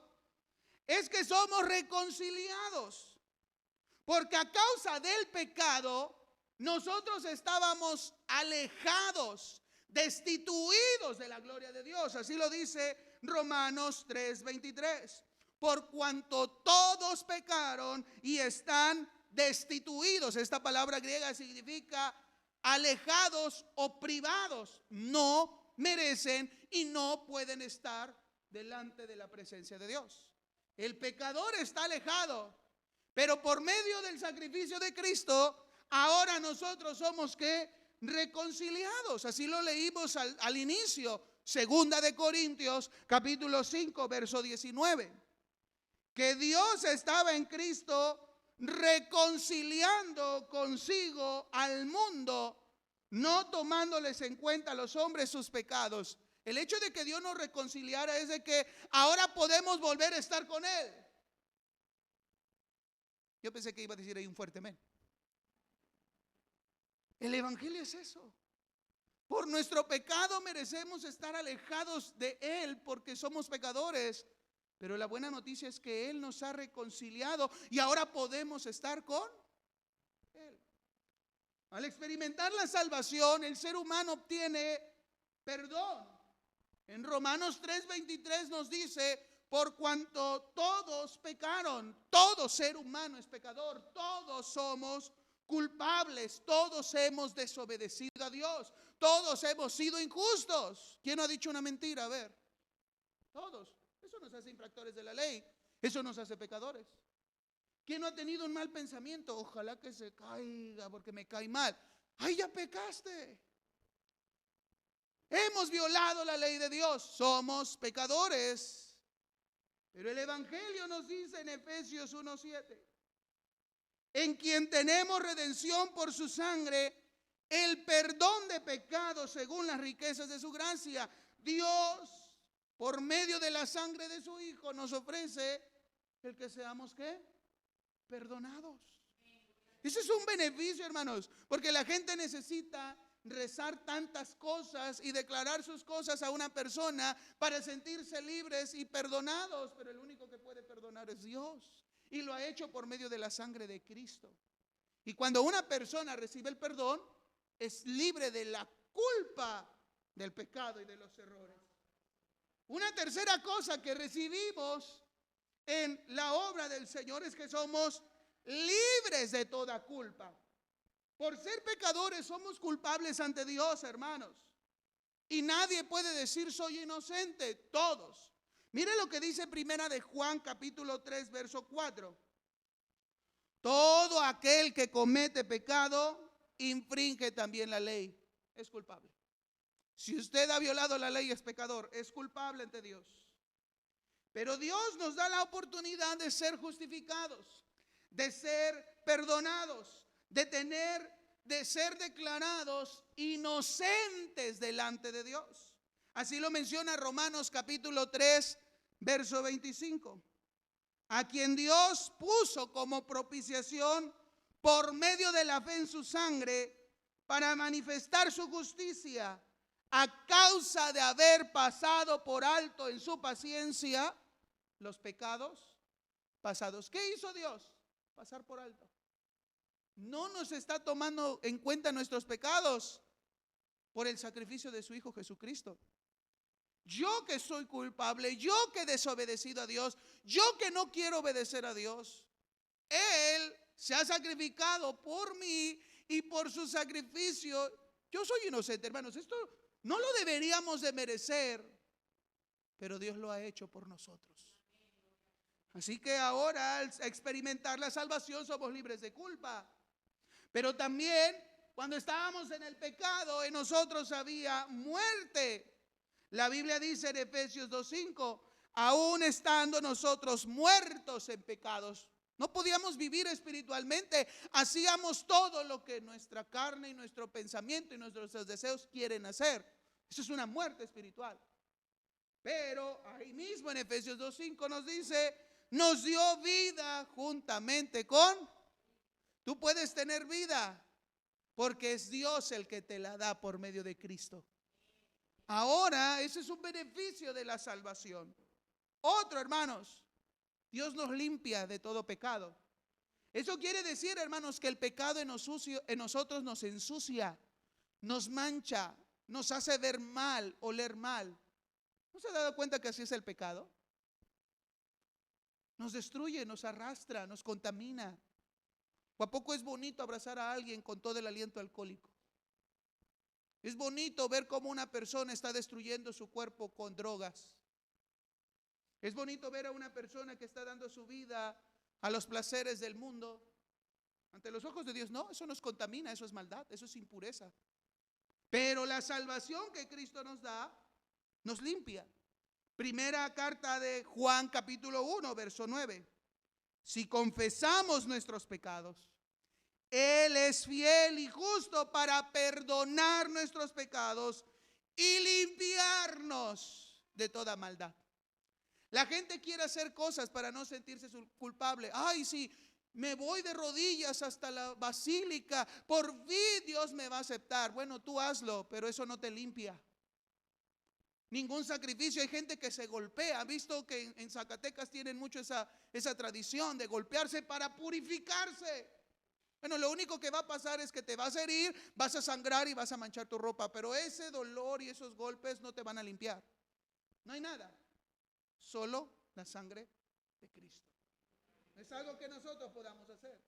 es que somos reconciliados, porque a causa del pecado nosotros estábamos alejados, destituidos de la gloria de Dios. Así lo dice Romanos 3:23. Por cuanto todos pecaron y están destituidos. Esta palabra griega significa alejados o privados. No merecen y no pueden estar delante de la presencia de Dios. El pecador está alejado, pero por medio del sacrificio de Cristo, ahora nosotros somos ¿qué? Reconciliados. Así lo leímos al inicio, 2 de Corintios capítulo 5 verso 19. Que Dios estaba en Cristo reconciliando consigo al mundo, no tomándoles en cuenta a los hombres sus pecados. El hecho de que Dios nos reconciliara es de que ahora podemos volver a estar con Él. Yo pensé que iba a decir ahí un fuerte amén. El evangelio es eso. Por nuestro pecado merecemos estar alejados de Él porque somos pecadores. Pero la buena noticia es que Él nos ha reconciliado y ahora podemos estar con Él. Al experimentar la salvación, el ser humano obtiene perdón. En Romanos 3:23 nos dice: por cuanto todos pecaron, todo ser humano es pecador, todos somos culpables, todos hemos desobedecido a Dios, todos hemos sido injustos. ¿Quién no ha dicho una mentira? A ver, todos. Eso nos hace infractores de la ley, eso nos hace pecadores. ¿Quién no ha tenido un mal pensamiento? Ojalá que se caiga porque me cae mal. ¡Ay, ya pecaste! Hemos violado la ley de Dios, somos pecadores. Pero el evangelio nos dice en Efesios 1:7, en quien tenemos redención por su sangre, el perdón de pecados según las riquezas de su gracia. Dios, por medio de la sangre de su Hijo, nos ofrece el que seamos ¿qué? Perdonados. Ese es un beneficio, hermanos, porque la gente necesita rezar tantas cosas y declarar sus cosas a una persona para sentirse libres y perdonados, pero el único que puede perdonar es Dios, y lo ha hecho por medio de la sangre de Cristo. Y cuando una persona recibe el perdón, es libre de la culpa del pecado y de los errores. Una tercera cosa que recibimos en la obra del Señor es que somos libres de toda culpa. Por ser pecadores somos culpables ante Dios, hermanos. Y nadie puede decir soy inocente, todos. Mire lo que dice primera de Juan capítulo 3 verso 4. Todo aquel que comete pecado infringe también la ley, es culpable. Si usted ha violado la ley es pecador, es culpable ante Dios. Pero Dios nos da la oportunidad de ser justificados, de ser perdonados, de ser declarados inocentes delante de Dios. Así lo menciona Romanos capítulo 3, verso 25. A quien Dios puso como propiciación por medio de la fe en su sangre para manifestar su justicia a causa de haber pasado por alto en su paciencia los pecados pasados. ¿Qué hizo Dios? Pasar por alto. No nos está tomando en cuenta nuestros pecados por el sacrificio de su Hijo Jesucristo. Yo que soy culpable, yo que he desobedecido a Dios, yo que no quiero obedecer a Dios, Él se ha sacrificado por mí y por su sacrificio. Yo soy inocente, hermanos. Esto no lo deberíamos de merecer, pero Dios lo ha hecho por nosotros. Así que ahora al experimentar la salvación somos libres de culpa. Pero también cuando estábamos en el pecado, en nosotros había muerte. La Biblia dice en Efesios 2:5, aún estando nosotros muertos en pecados, no podíamos vivir espiritualmente, hacíamos todo lo que nuestra carne y nuestro pensamiento y nuestros deseos quieren hacer. Eso es una muerte espiritual. Pero ahí mismo en Efesios 2:5 nos dice, nos dio vida juntamente con... Tú puedes tener vida porque es Dios el que te la da por medio de Cristo. Ahora, ese es un beneficio de la salvación. Otro, hermanos, Dios nos limpia de todo pecado. Eso quiere decir, hermanos, que el pecado en nosotros nos ensucia, nos mancha, nos hace ver mal, oler mal. ¿No se ha dado cuenta que así es el pecado? Nos destruye, nos arrastra, nos contamina. ¿O a poco es bonito abrazar a alguien con todo el aliento alcohólico? Es bonito ver cómo una persona está destruyendo su cuerpo con drogas. Es bonito ver a una persona que está dando su vida a los placeres del mundo. Ante los ojos de Dios, no, eso nos contamina, eso es maldad, eso es impureza. Pero la salvación que Cristo nos da, nos limpia. Primera carta de Juan capítulo 1, verso 9. Si confesamos nuestros pecados, Él es fiel y justo para perdonar nuestros pecados y limpiarnos de toda maldad. La gente quiere hacer cosas para no sentirse culpable. Ay, sí, me voy de rodillas hasta la basílica, por fin Dios me va a aceptar. Bueno, tú hazlo, pero eso no te limpia. Ningún sacrificio. Hay gente que se golpea. ¿Han visto que en Zacatecas tienen mucho esa tradición de golpearse para purificarse? Bueno, lo único que va a pasar es que te vas a herir, vas a sangrar y vas a manchar tu ropa, pero ese dolor y esos golpes no te van a limpiar. No hay nada, solo la sangre de Cristo. No es algo que nosotros podamos hacer.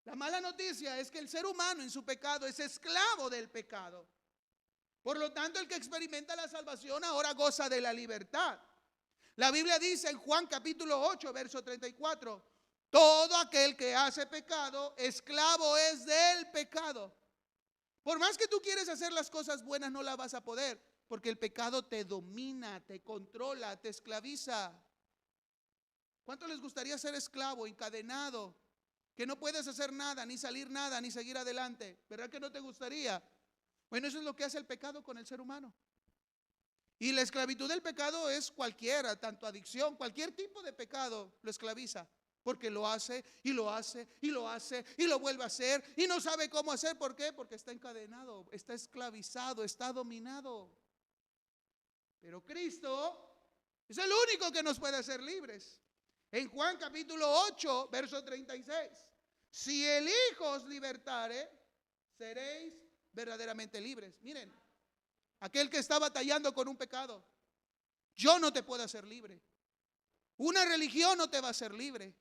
La mala noticia es que el ser humano en su pecado es esclavo del pecado. Por lo tanto, el que experimenta la salvación ahora goza de la libertad. La Biblia dice en Juan capítulo 8, verso 34, todo aquel que hace pecado, esclavo es del pecado. Por más que tú quieres hacer las cosas buenas, no las vas a poder, porque el pecado te domina, te controla, te esclaviza. ¿Cuánto les gustaría ser esclavo, encadenado, que no puedes hacer nada, ni salir nada, ni seguir adelante? ¿Verdad que no te gustaría? Bueno, eso es lo que hace el pecado con el ser humano. Y la esclavitud del pecado es cualquiera, tanto adicción, cualquier tipo de pecado lo esclaviza. Porque lo hace y lo hace y lo hace y lo vuelve a hacer y no sabe cómo hacer. ¿Por qué? Porque está encadenado, está esclavizado, está dominado. Pero Cristo es el único que nos puede hacer libres. En Juan capítulo 8, verso 36. Si el Hijo os libertare, seréis verdaderamente libres. Miren, aquel que está batallando con un pecado, yo no te puedo hacer libre. Una religión no te va a hacer libre.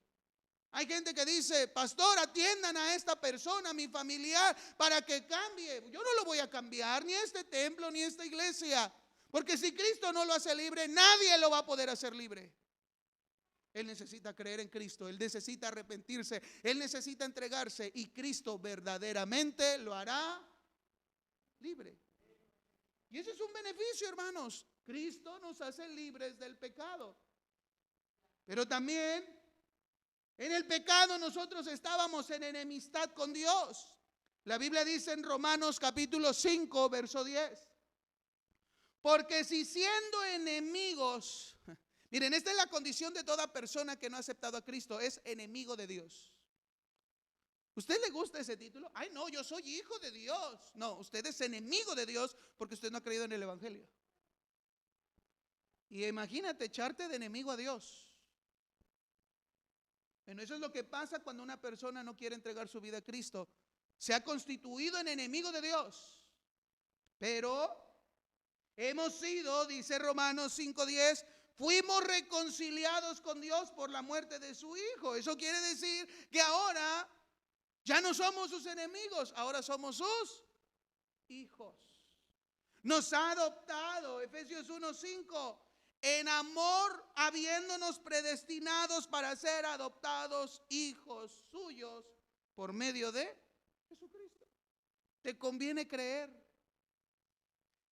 Hay gente que dice: pastor, atiendan a esta persona, a mi familiar, para que cambie. Yo no lo voy a cambiar, ni este templo, ni esta iglesia. Porque si Cristo no lo hace libre, nadie lo va a poder hacer libre. Él necesita creer en Cristo, él necesita arrepentirse, él necesita entregarse, y Cristo verdaderamente lo hará libre. Y ese es un beneficio, hermanos. Cristo nos hace libres del pecado. Pero también en el pecado nosotros estábamos en enemistad con Dios. La Biblia dice en Romanos capítulo 5, verso 10. Porque si siendo enemigos, miren, esta es la condición de toda persona que no ha aceptado a Cristo, es enemigo de Dios. ¿Usted le gusta ese título? Ay, no, yo soy hijo de Dios. No, usted es enemigo de Dios porque usted no ha creído en el evangelio. Y imagínate echarte de enemigo a Dios. Bueno, eso es lo que pasa cuando una persona no quiere entregar su vida a Cristo. Se ha constituido en enemigo de Dios. Pero hemos sido, dice Romanos 5:10, fuimos reconciliados con Dios por la muerte de su Hijo. Eso quiere decir que ahora ya no somos sus enemigos, ahora somos sus hijos. Nos ha adoptado, Efesios 1:5, en amor habiéndonos predestinados para ser adoptados hijos suyos por medio de Jesucristo. Te conviene creer,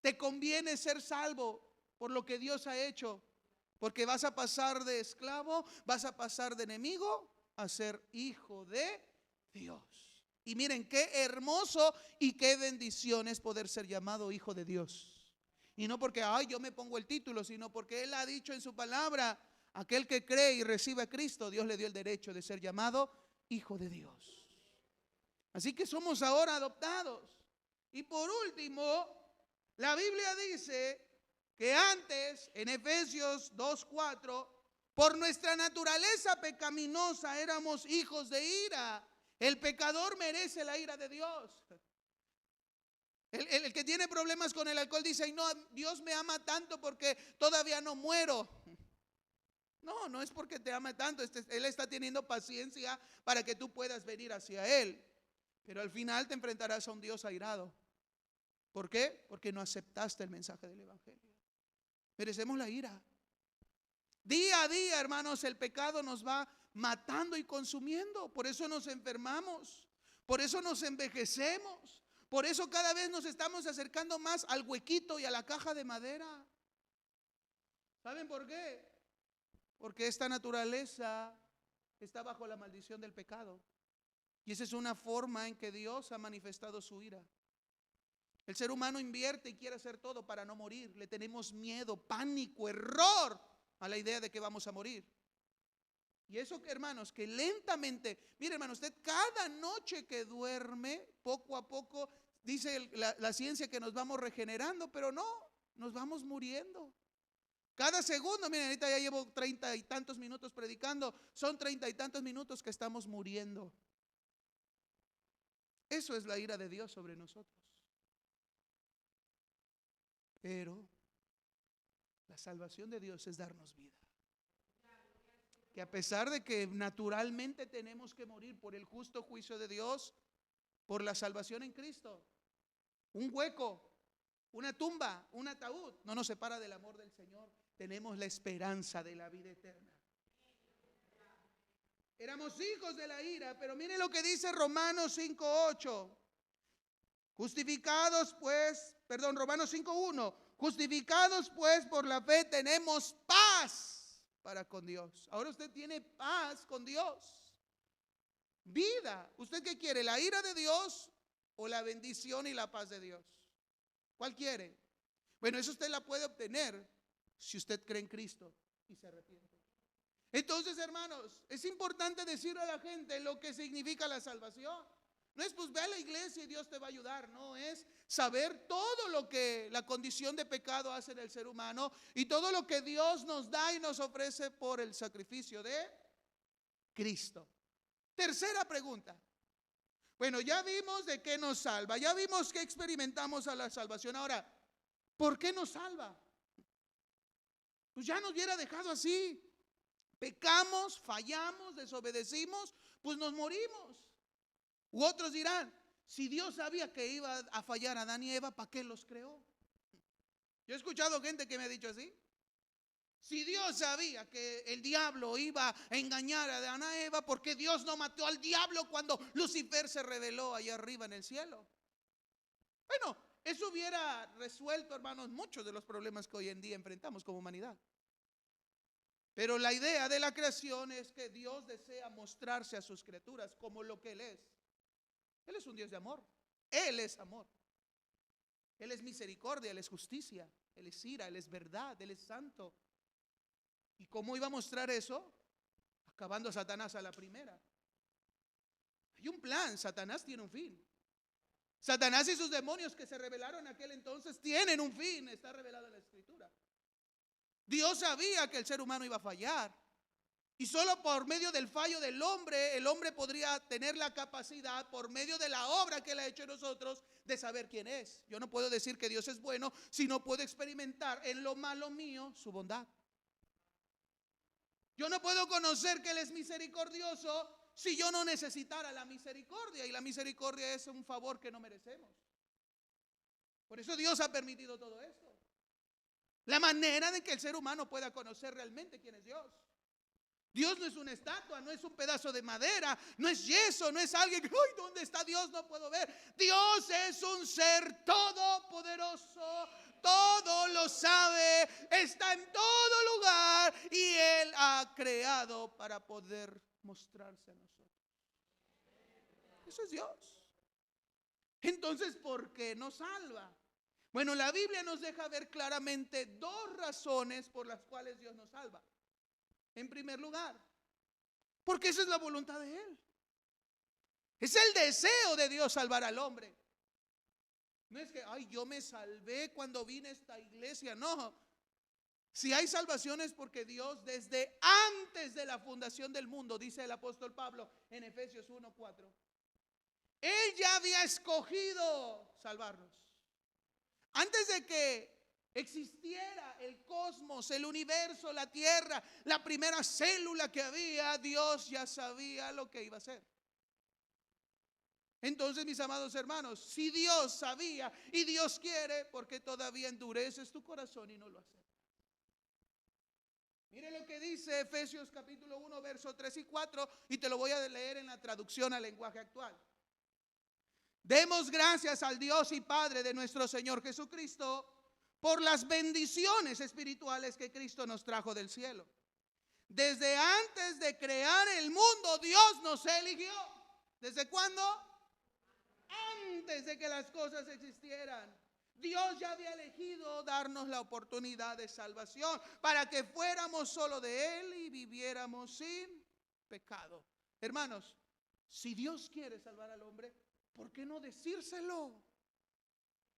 te conviene ser salvo por lo que Dios ha hecho, porque vas a pasar de esclavo, vas a pasar de enemigo a ser hijo de Dios. Y miren qué hermoso y qué bendición es poder ser llamado hijo de Dios. Y no porque yo me pongo el título, sino porque Él ha dicho en su palabra: aquel que cree y recibe a Cristo, Dios le dio el derecho de ser llamado hijo de Dios. Así que somos ahora adoptados. Y por último, la Biblia dice que antes, en Efesios 2:4, por nuestra naturaleza pecaminosa éramos hijos de ira. El pecador merece la ira de Dios. El que tiene problemas con el alcohol dice: no, Dios me ama tanto porque todavía no muero. No, no es porque te ama tanto. Él está teniendo paciencia para que tú puedas venir hacia Él. Pero al final te enfrentarás a un Dios airado. ¿Por qué? Porque no aceptaste el mensaje del evangelio. Merecemos la ira. Día a día, hermanos, el pecado nos va matando y consumiendo. Por eso nos enfermamos, por eso nos envejecemos, por eso cada vez nos estamos acercando más al huequito y a la caja de madera. ¿Saben por qué? Porque esta naturaleza está bajo la maldición del pecado. Y esa es una forma en que Dios ha manifestado su ira. El ser humano invierte y quiere hacer todo para no morir. Le tenemos miedo, pánico, error a la idea de que vamos a morir. Y eso, hermanos, que lentamente, mire, hermano, usted cada noche que duerme, poco a poco, dice la ciencia que nos vamos regenerando, pero no, nos vamos muriendo. Cada segundo, miren, ahorita ya llevo 30 y tantos minutos predicando, son 30 y tantos minutos que estamos muriendo. Eso es la ira de Dios sobre nosotros. Pero la salvación de Dios es darnos vida. Que a pesar de que naturalmente tenemos que morir por el justo juicio de Dios, por la salvación en Cristo, un hueco, una tumba, un ataúd no nos separa del amor del Señor. Tenemos la esperanza de la vida eterna. Éramos hijos de la ira, pero mire lo que dice Romanos 5:8. Justificados pues, Romanos 5:1. Justificados pues por la fe tenemos paz para con Dios. Ahora usted tiene paz con Dios. Vida. ¿Usted qué quiere? ¿La ira de Dios o la bendición y la paz de Dios? ¿Cuál quiere? Bueno, eso usted la puede obtener si usted cree en Cristo y se arrepiente. Entonces, hermanos, es importante decirle a la gente lo que significa la salvación. No es pues ve a la iglesia y Dios te va a ayudar. No, es saber todo lo que la condición de pecado hace en el ser humano y todo lo que Dios nos da y nos ofrece por el sacrificio de Cristo. Tercera pregunta. Bueno, ya vimos de qué nos salva, ya vimos que experimentamos a la salvación. Ahora, ¿por qué nos salva? Pues ya nos hubiera dejado así. pecamos, fallamos, desobedecimos, pues nos morimos. U otros dirán, si Dios sabía que iba a fallar Adán y Eva, ¿para qué los creó? Yo he escuchado gente que me ha dicho así. Si Dios sabía que el diablo iba a engañar a Adán y Eva, ¿por qué Dios no mató al diablo cuando Lucifer se rebeló allá arriba en el cielo? Bueno, eso hubiera resuelto, hermanos, muchos de los problemas que hoy en día enfrentamos como humanidad. Pero la idea de la creación es que Dios desea mostrarse a sus criaturas como lo que Él es. Él es un Dios de amor. Él es amor. Él es misericordia, Él es justicia, Él es ira, Él es verdad, Él es santo. ¿Y cómo iba a mostrar eso? Acabando a Satanás a la primera. Hay un plan, Satanás tiene un fin. Satanás y sus demonios que se rebelaron en aquel entonces tienen un fin, está revelado en la Escritura. Dios sabía que el ser humano iba a fallar. Y solo por medio del fallo del hombre, el hombre podría tener la capacidad, por medio de la obra que Él ha hecho en nosotros, de saber quién es. Yo no puedo decir que Dios es bueno si no puedo experimentar en lo malo mío su bondad. Yo no puedo conocer que Él es misericordioso si yo no necesitara la misericordia. Y la misericordia es un favor que no merecemos. Por eso Dios ha permitido todo esto. La manera de que el ser humano pueda conocer realmente quién es Dios. Dios no es una estatua, no es un pedazo de madera, no es yeso, no es alguien que, ¡ay! ¿Dónde está Dios? No puedo ver. Dios es un ser todopoderoso, todo lo sabe, está en todo lugar y Él ha creado para poder mostrarse a nosotros. Eso es Dios. Entonces, ¿por qué nos salva? Bueno, la Biblia nos deja ver claramente dos razones por las cuales Dios nos salva. En primer lugar, porque esa es la voluntad de Él. Es el deseo de Dios salvar al hombre. No es que, ay, yo me salvé cuando vine a esta iglesia. No. Si hay salvación es porque Dios desde antes de la fundación del mundo, dice el apóstol Pablo en Efesios 1:4, Él ya había escogido salvarnos. Antes de que existiera el cosmos, el universo, la tierra, la primera célula que había, Dios ya sabía lo que iba a hacer. Entonces, mis amados hermanos, si Dios sabía y Dios quiere, ¿por qué todavía endureces tu corazón y no lo aceptas? Mire lo que dice Efesios capítulo 1, versos 3 y 4, y te lo voy a leer en la traducción al lenguaje actual. Demos gracias al Dios y Padre de nuestro Señor Jesucristo por las bendiciones espirituales que Cristo nos trajo del cielo. Desde antes de crear el mundo, Dios nos eligió. ¿Desde cuándo? Antes de que las cosas existieran. Dios ya había elegido darnos la oportunidad de salvación para que fuéramos solo de Él y viviéramos sin pecado. Hermanos, si Dios quiere salvar al hombre, ¿por qué no decírselo?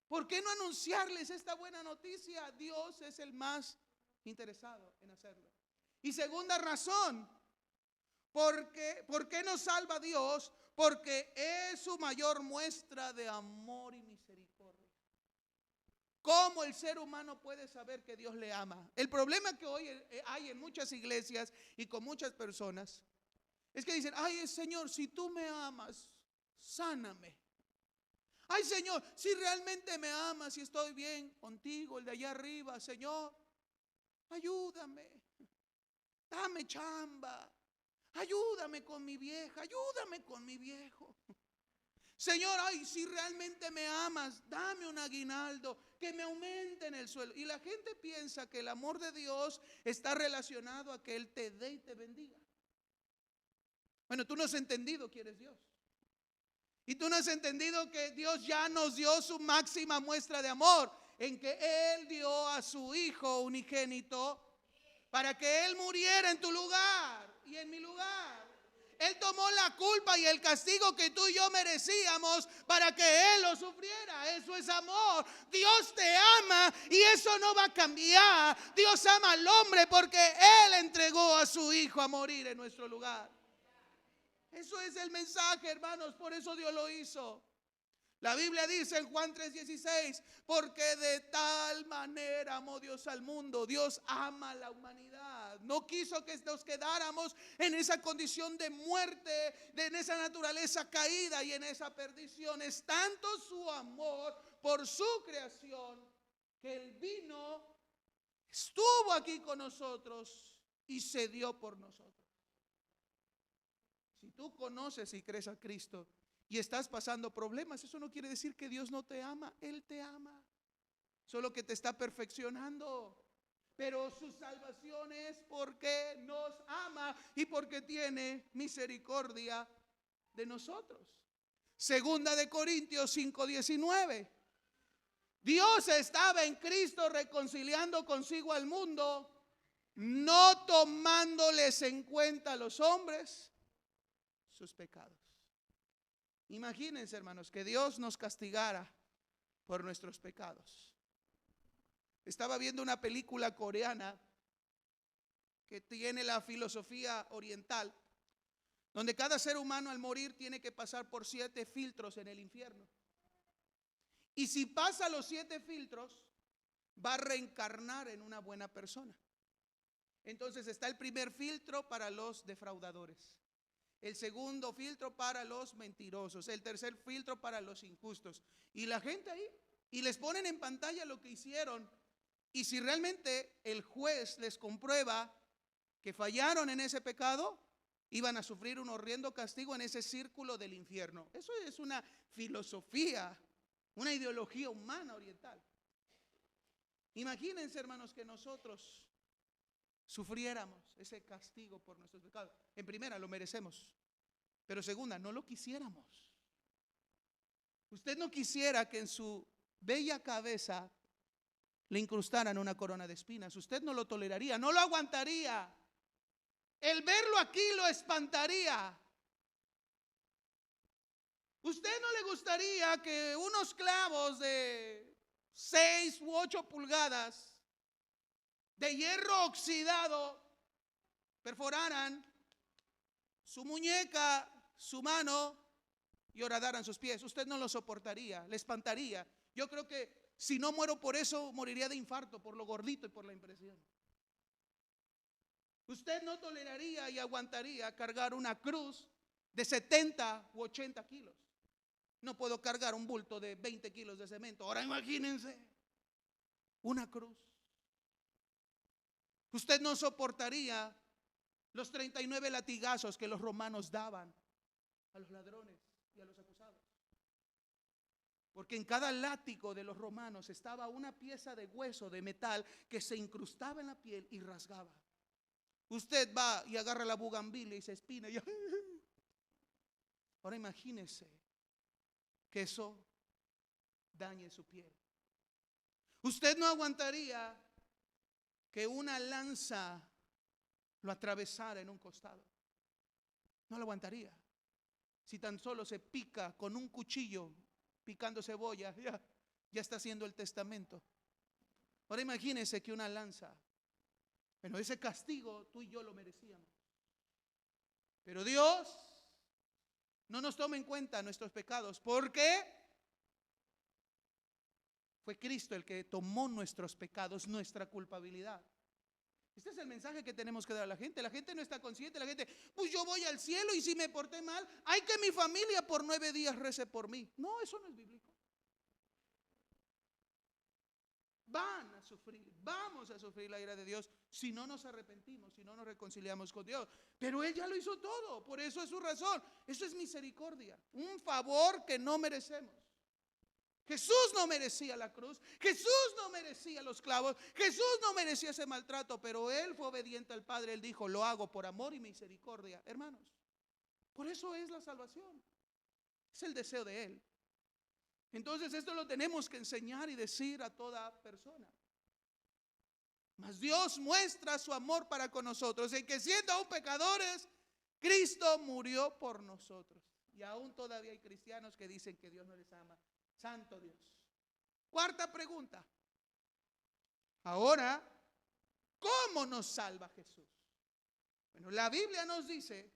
¿Por qué no anunciarles esta buena noticia? Dios es el más interesado en hacerlo. Y segunda razón, ¿por qué nos salva Dios? Porque es su mayor muestra de amor y misericordia. ¿Cómo el ser humano puede saber que Dios le ama? El problema que hoy hay en muchas iglesias y con muchas personas es que dicen, ay Señor, si tú me amas, sáname. Ay Señor, si realmente me amas y estoy bien contigo, el de allá arriba, Señor, ayúdame, dame chamba, ayúdame con mi vieja, ayúdame con mi viejo. Señor, ay, si realmente me amas, dame un aguinaldo, que me aumente en el suelo. Y la gente piensa que el amor de Dios está relacionado a que Él te dé y te bendiga. Bueno, tú no has entendido quién es Dios. Y tú no has entendido que Dios ya nos dio su máxima muestra de amor, en que Él dio a su Hijo unigénito para que Él muriera en tu lugar y en mi lugar. Él tomó la culpa y el castigo que tú y yo merecíamos para que Él lo sufriera. Eso es amor. Dios te ama y eso no va a cambiar. Dios ama al hombre porque Él entregó a su Hijo a morir en nuestro lugar. Eso es el mensaje, hermanos, por eso Dios lo hizo. La Biblia dice en Juan 3:16, porque de tal manera amó Dios al mundo. Dios ama a la humanidad. voluntad. No quiso que nos quedáramos en esa condición de muerte, en esa naturaleza caída y en esa perdición. Es tanto su amor por su creación que Él vino, estuvo aquí con nosotros y se dio por nosotros. Si tú conoces y crees a Cristo y estás pasando problemas, eso no quiere decir que Dios no te ama. Él te ama, solo que te está perfeccionando. Pero su salvación es porque nos ama y porque tiene misericordia de nosotros. Segunda de Corintios 5:19. Dios estaba en Cristo reconciliando consigo al mundo, no tomándoles en cuenta a los hombres sus pecados. Imagínense, hermanos, que Dios nos castigara por nuestros pecados. Estaba viendo una película coreana que tiene la filosofía oriental, donde cada ser humano al morir tiene que pasar por 7 filtros en el infierno. Y si pasa los 7 filtros, va a reencarnar en una buena persona. Entonces está el primer filtro para los defraudadores, el segundo filtro para los mentirosos, el tercer filtro para los injustos. Y la gente ahí, y les ponen en pantalla lo que hicieron. Y si realmente el juez les comprueba que fallaron en ese pecado, iban a sufrir un horrendo castigo en ese círculo del infierno. Eso es una filosofía, una ideología humana oriental. Imagínense, hermanos, que nosotros sufriéramos ese castigo por nuestros pecados. En primera, lo merecemos, pero segunda, no lo quisiéramos. Usted no quisiera que en su bella cabeza le incrustaran una corona de espinas. Usted no lo toleraría, no lo aguantaría. El verlo aquí lo espantaría. ¿Usted no le gustaría que unos clavos de 6 u 8 pulgadas de hierro oxidado perforaran su muñeca, su mano y horadaran sus pies? Usted no lo soportaría, le espantaría. Yo creo que si no muero por eso, moriría de infarto, por lo gordito y por la impresión. Usted no toleraría y aguantaría cargar una cruz de 70 u 80 kilos. No puedo cargar un bulto de 20 kilos de cemento. Ahora imagínense una cruz. Usted no soportaría los 39 latigazos que los romanos daban a los ladrones y a los acusados. Porque en cada látigo de los romanos estaba una pieza de hueso, de metal, que se incrustaba en la piel y rasgaba. Usted va y agarra la bugambilia y se espina. Y ahora imagínese que eso dañe su piel. Usted no aguantaría que una lanza lo atravesara en un costado. No lo aguantaría. Si tan solo se pica con un cuchillo picando cebolla, ya está haciendo el testamento. Ahora imagínese que una lanza. Bueno, ese castigo tú y yo lo merecíamos. Pero Dios no nos toma en cuenta nuestros pecados, porque fue Cristo el que tomó nuestros pecados, nuestra culpabilidad. Este es el mensaje que tenemos que dar a la gente. La gente no está consciente. La gente, pues yo voy al cielo y si me porté mal, hay que mi familia por 9 días rece por mí. No, eso no es bíblico. Van a sufrir, vamos a sufrir la ira de Dios si no nos arrepentimos, si no nos reconciliamos con Dios. Pero Él ya lo hizo todo, por eso es su razón. Eso es misericordia, un favor que no merecemos. Jesús no merecía la cruz, Jesús no merecía los clavos, Jesús no merecía ese maltrato, pero Él fue obediente al Padre. Él dijo, lo hago por amor y misericordia. Hermanos, por eso es la salvación, es el deseo de Él. Entonces esto lo tenemos que enseñar y decir a toda persona. Mas Dios muestra su amor para con nosotros en que siendo aún pecadores, Cristo murió por nosotros. Y aún todavía hay cristianos que dicen que Dios no les ama. Santo Dios. Cuarta pregunta. Ahora, ¿cómo nos salva Jesús? Bueno, la Biblia nos dice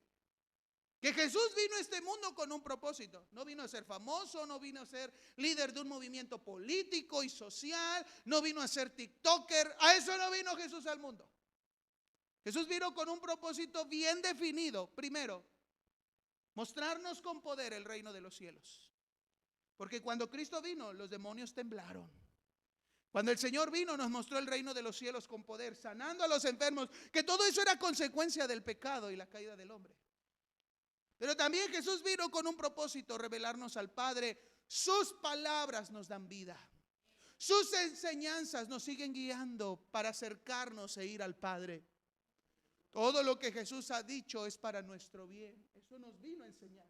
que Jesús vino a este mundo con un propósito. No vino a ser famoso, no vino a ser líder de un movimiento político y social, no vino a ser TikToker. A eso no vino Jesús al mundo. Jesús vino con un propósito bien definido. Primero, mostrarnos con poder el reino de los cielos. Porque cuando Cristo vino, los demonios temblaron. Cuando el Señor vino, nos mostró el reino de los cielos con poder, sanando a los enfermos, que todo eso era consecuencia del pecado y la caída del hombre. Pero también Jesús vino con un propósito: revelarnos al Padre. Sus palabras nos dan vida. Sus enseñanzas nos siguen guiando para acercarnos e ir al Padre. Todo lo que Jesús ha dicho es para nuestro bien. Eso nos vino a enseñar.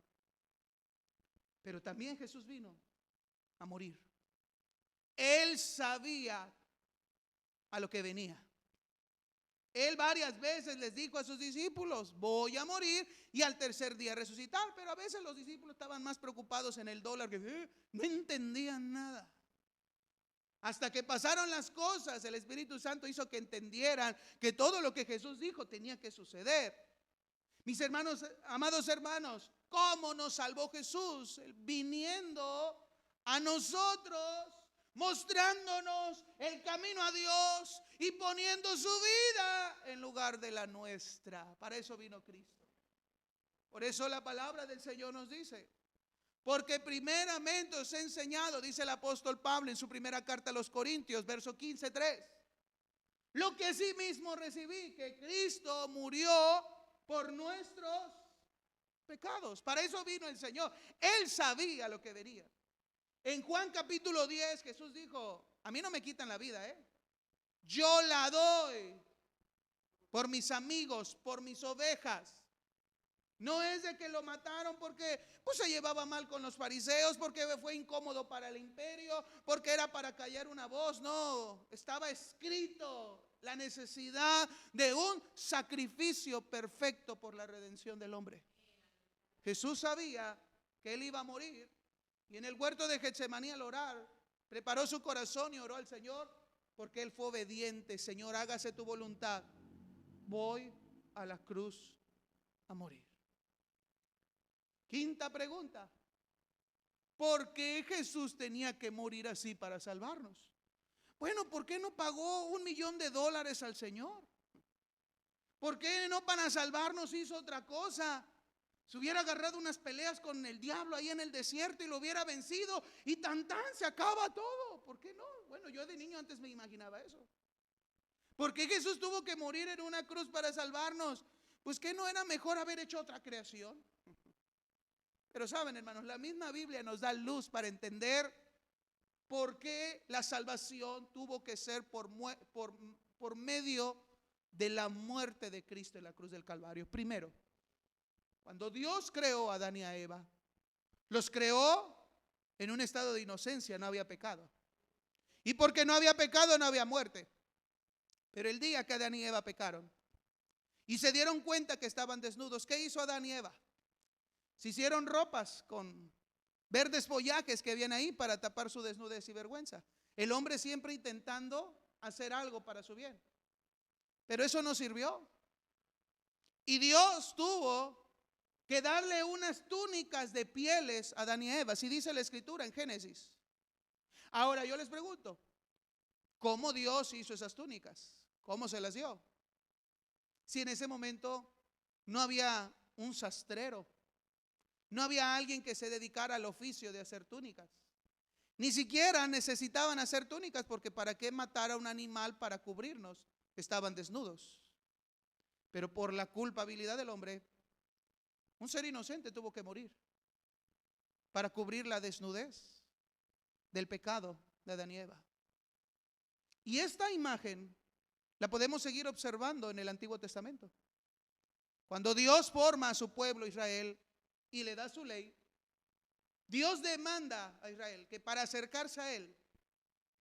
Pero también Jesús vino a morir. Él sabía a lo que venía. Él varias veces les dijo a sus discípulos: voy a morir y al tercer día resucitar. Pero a veces los discípulos estaban más preocupados en el dólar que no entendían nada. Hasta que pasaron las cosas, el Espíritu Santo hizo que entendieran que todo lo que Jesús dijo tenía que suceder. Mis hermanos, amados hermanos, ¿cómo nos salvó Jesús? Él viniendo a nosotros, mostrándonos el camino a Dios y poniendo su vida en lugar de la nuestra. Para eso vino Cristo. Por eso la palabra del Señor nos dice: porque primeramente os he enseñado, dice el apóstol Pablo en su primera carta a los Corintios, verso 15:3, lo que sí mismo recibí, que Cristo murió por nuestros pecados. Para eso vino el Señor. Él sabía lo que venía. En Juan capítulo 10 Jesús dijo: a mí no me quitan la vida, yo la doy por mis amigos, por mis ovejas. No es de que lo mataron porque se llevaba mal con los fariseos, porque fue incómodo para el imperio, porque era para callar una voz. No, estaba escrito la necesidad de un sacrificio perfecto por la redención del hombre. Jesús sabía que él iba a morir, y en el huerto de Getsemaní, al orar, preparó su corazón y oró al Señor, porque él fue obediente. Señor, hágase tu voluntad. Voy a la cruz a morir. Quinta pregunta: ¿por qué Jesús tenía que morir así para salvarnos? Bueno, ¿por qué no pagó $1,000,000 al Señor? ¿Por qué no para salvarnos hizo otra cosa? Se hubiera agarrado unas peleas con el diablo ahí en el desierto y lo hubiera vencido y tan se acaba todo. ¿Por qué no? Bueno, yo de niño antes me imaginaba eso. ¿Por qué Jesús tuvo que morir en una cruz para salvarnos? Pues ¿qué no era mejor haber hecho otra creación? Pero saben, hermanos, la misma Biblia nos da luz para entender por qué la salvación tuvo que ser por medio de la muerte de Cristo en la cruz del Calvario. Primero, cuando Dios creó a Adán y a Eva, los creó en un estado de inocencia, no había pecado. Y porque no había pecado, no había muerte. Pero el día que Adán y Eva pecaron y se dieron cuenta que estaban desnudos, ¿qué hizo Adán y Eva? Se hicieron ropas con verdes follajes que habían ahí para tapar su desnudez y vergüenza. El hombre siempre intentando hacer algo para su bien. Pero eso no sirvió. Y Dios tuvo que darle unas túnicas de pieles a Adán y Eva. Así dice la escritura en Génesis. Ahora yo les pregunto: ¿cómo Dios hizo esas túnicas? ¿Cómo se las dio? Si en ese momento no había un sastrero, no había alguien que se dedicara al oficio de hacer túnicas. Ni siquiera necesitaban hacer túnicas, porque ¿para qué matar a un animal para cubrirnos? Estaban desnudos. Pero por la culpabilidad del hombre, un ser inocente tuvo que morir para cubrir la desnudez del pecado de Adán y Eva. Y esta imagen la podemos seguir observando en el Antiguo Testamento. Cuando Dios forma a su pueblo Israel y le da su ley, Dios demanda a Israel que para acercarse a él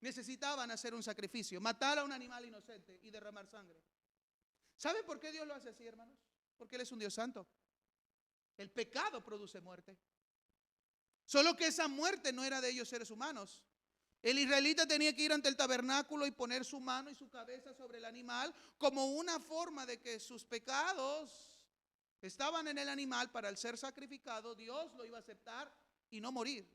necesitaban hacer un sacrificio, matar a un animal inocente y derramar sangre. ¿Saben por qué Dios lo hace así, hermanos? Porque Él es un Dios santo. El pecado produce muerte. Solo que esa muerte no era de ellos, seres humanos. El israelita tenía que ir ante el tabernáculo y poner su mano y su cabeza sobre el animal como una forma de que sus pecados estaban en el animal. Para el ser sacrificado, Dios lo iba a aceptar y no morir.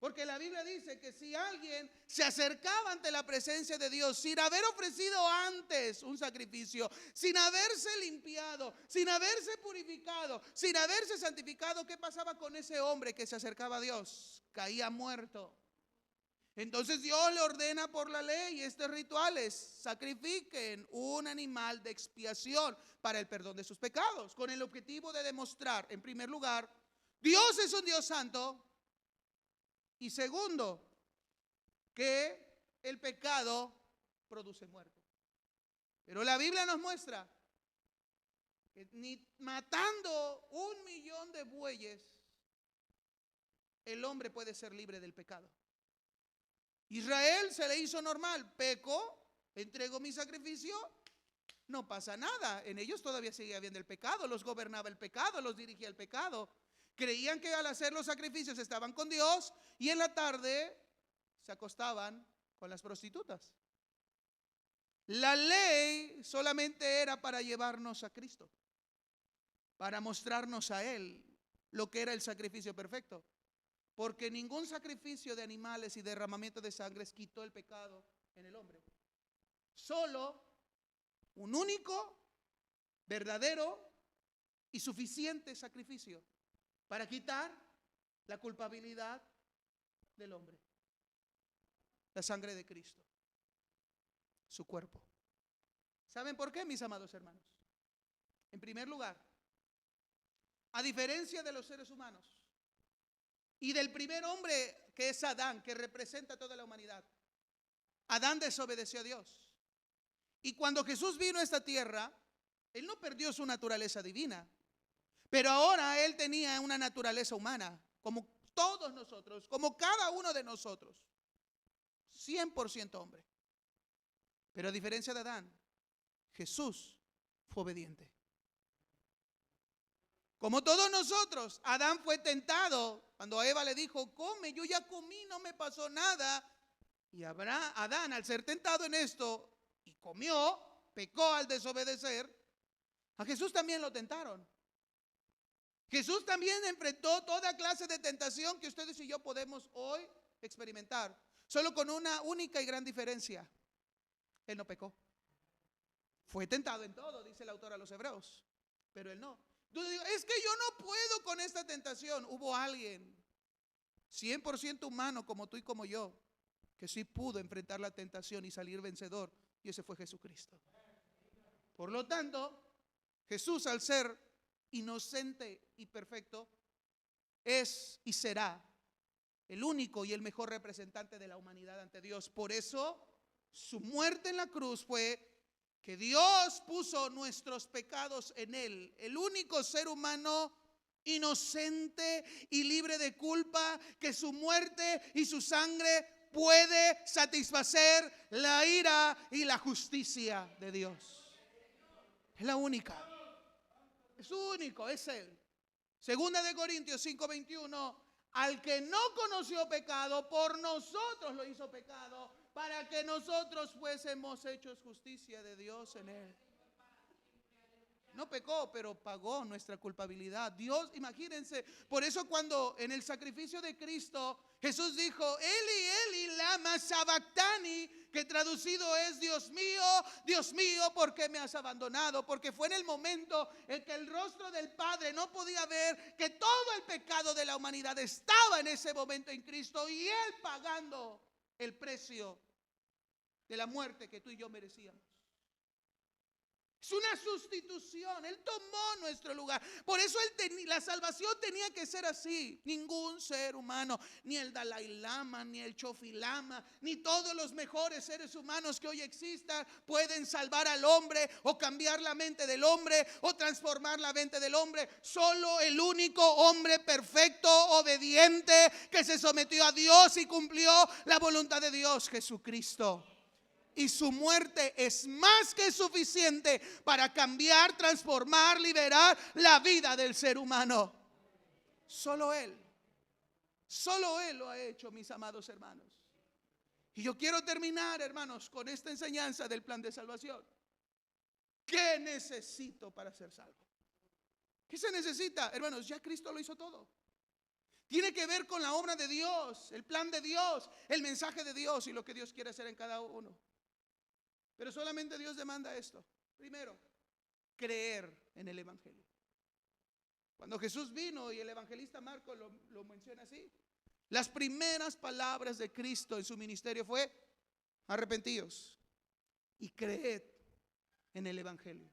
Porque la Biblia dice que si alguien se acercaba ante la presencia de Dios sin haber ofrecido antes un sacrificio, sin haberse limpiado, sin haberse purificado, sin haberse santificado, ¿qué pasaba con ese hombre que se acercaba a Dios? Caía muerto. Entonces Dios le ordena por la ley estos rituales: sacrifiquen un animal de expiación para el perdón de sus pecados, con el objetivo de demostrar, en primer lugar, Dios es un Dios santo, y segundo, que el pecado produce muerte. Pero la Biblia nos muestra que ni matando 1,000,000 de bueyes el hombre puede ser libre del pecado. Israel se le hizo normal, pecó, entregó mi sacrificio, no pasa nada. En ellos todavía seguía habiendo el pecado, los gobernaba el pecado, los dirigía el pecado. Creían que al hacer los sacrificios estaban con Dios, y en la tarde se acostaban con las prostitutas. La ley solamente era para llevarnos a Cristo, para mostrarnos a Él lo que era el sacrificio perfecto. Porque ningún sacrificio de animales y derramamiento de sangre quitó el pecado en el hombre. Solo un único, verdadero y suficiente sacrificio para quitar la culpabilidad del hombre: la sangre de Cristo, su cuerpo. ¿Saben por qué, mis amados hermanos? En primer lugar, a diferencia de los seres humanos y del primer hombre, que es Adán, que representa a toda la humanidad, Adán desobedeció a Dios. Y cuando Jesús vino a esta tierra, Él no perdió su naturaleza divina, pero ahora Él tenía una naturaleza humana, como todos nosotros, como cada uno de nosotros, 100% hombre. Pero a diferencia de Adán, Jesús fue obediente. Como todos nosotros, Adán fue tentado. Cuando Eva le dijo: come, yo ya comí, no me pasó nada. Y Adán, al ser tentado en esto y comió, pecó al desobedecer. A Jesús también lo tentaron. Jesús también enfrentó toda clase de tentación que ustedes y yo podemos hoy experimentar, solo con una única y gran diferencia: Él no pecó. Fue tentado en todo, dice el autor a los Hebreos, pero Él no. Yo digo: es que yo no puedo con esta tentación. Hubo alguien 100% humano como tú y como yo, que sí pudo enfrentar la tentación y salir vencedor, y ese fue Jesucristo. Por lo tanto, Jesús, al ser inocente y perfecto, es y será el único y el mejor representante de la humanidad ante Dios. Por eso su muerte en la cruz fue que Dios puso nuestros pecados en Él, el único ser humano inocente y libre de culpa, que su muerte y su sangre puede satisfacer la ira y la justicia de Dios. Es la única, es único, es Él. Segunda de Corintios 5:21: al que no conoció pecado, por nosotros lo hizo pecado, para que nosotros fuésemos hechos justicia de Dios en Él. No pecó, pero pagó nuestra culpabilidad. Dios, imagínense, por eso cuando en el sacrificio de Cristo Jesús dijo: Eli, Eli, lama sabactani, que traducido es: Dios mío, ¿por qué me has abandonado? Porque fue en el momento en que el rostro del Padre no podía ver que todo el pecado de la humanidad estaba en ese momento en Cristo, y Él pagando el precio de la muerte que tú y yo merecíamos. Es una sustitución. Él tomó nuestro lugar. Por eso la salvación tenía que ser así. Ningún ser humano, ni el Dalai Lama, ni el Chofi Lama, ni todos los mejores seres humanos que hoy existan pueden salvar al hombre, o cambiar la mente del hombre, o transformar la mente del hombre. Solo el único hombre perfecto, obediente, que se sometió a Dios y cumplió la voluntad de Dios, Jesucristo. Y su muerte es más que suficiente para cambiar, transformar, liberar la vida del ser humano. Solo Él lo ha hecho, mis amados hermanos. Y yo quiero terminar, hermanos, con esta enseñanza del plan de salvación. ¿Qué necesito para ser salvo? ¿Qué se necesita? Hermanos, ya Cristo lo hizo todo. Tiene que ver con la obra de Dios, el plan de Dios, el mensaje de Dios y lo que Dios quiere hacer en cada uno. Pero solamente Dios demanda esto. Primero, creer en el evangelio. Cuando Jesús vino, y el evangelista Marcos lo menciona así, las primeras palabras de Cristo en su ministerio fue: arrepentíos y creed en el evangelio.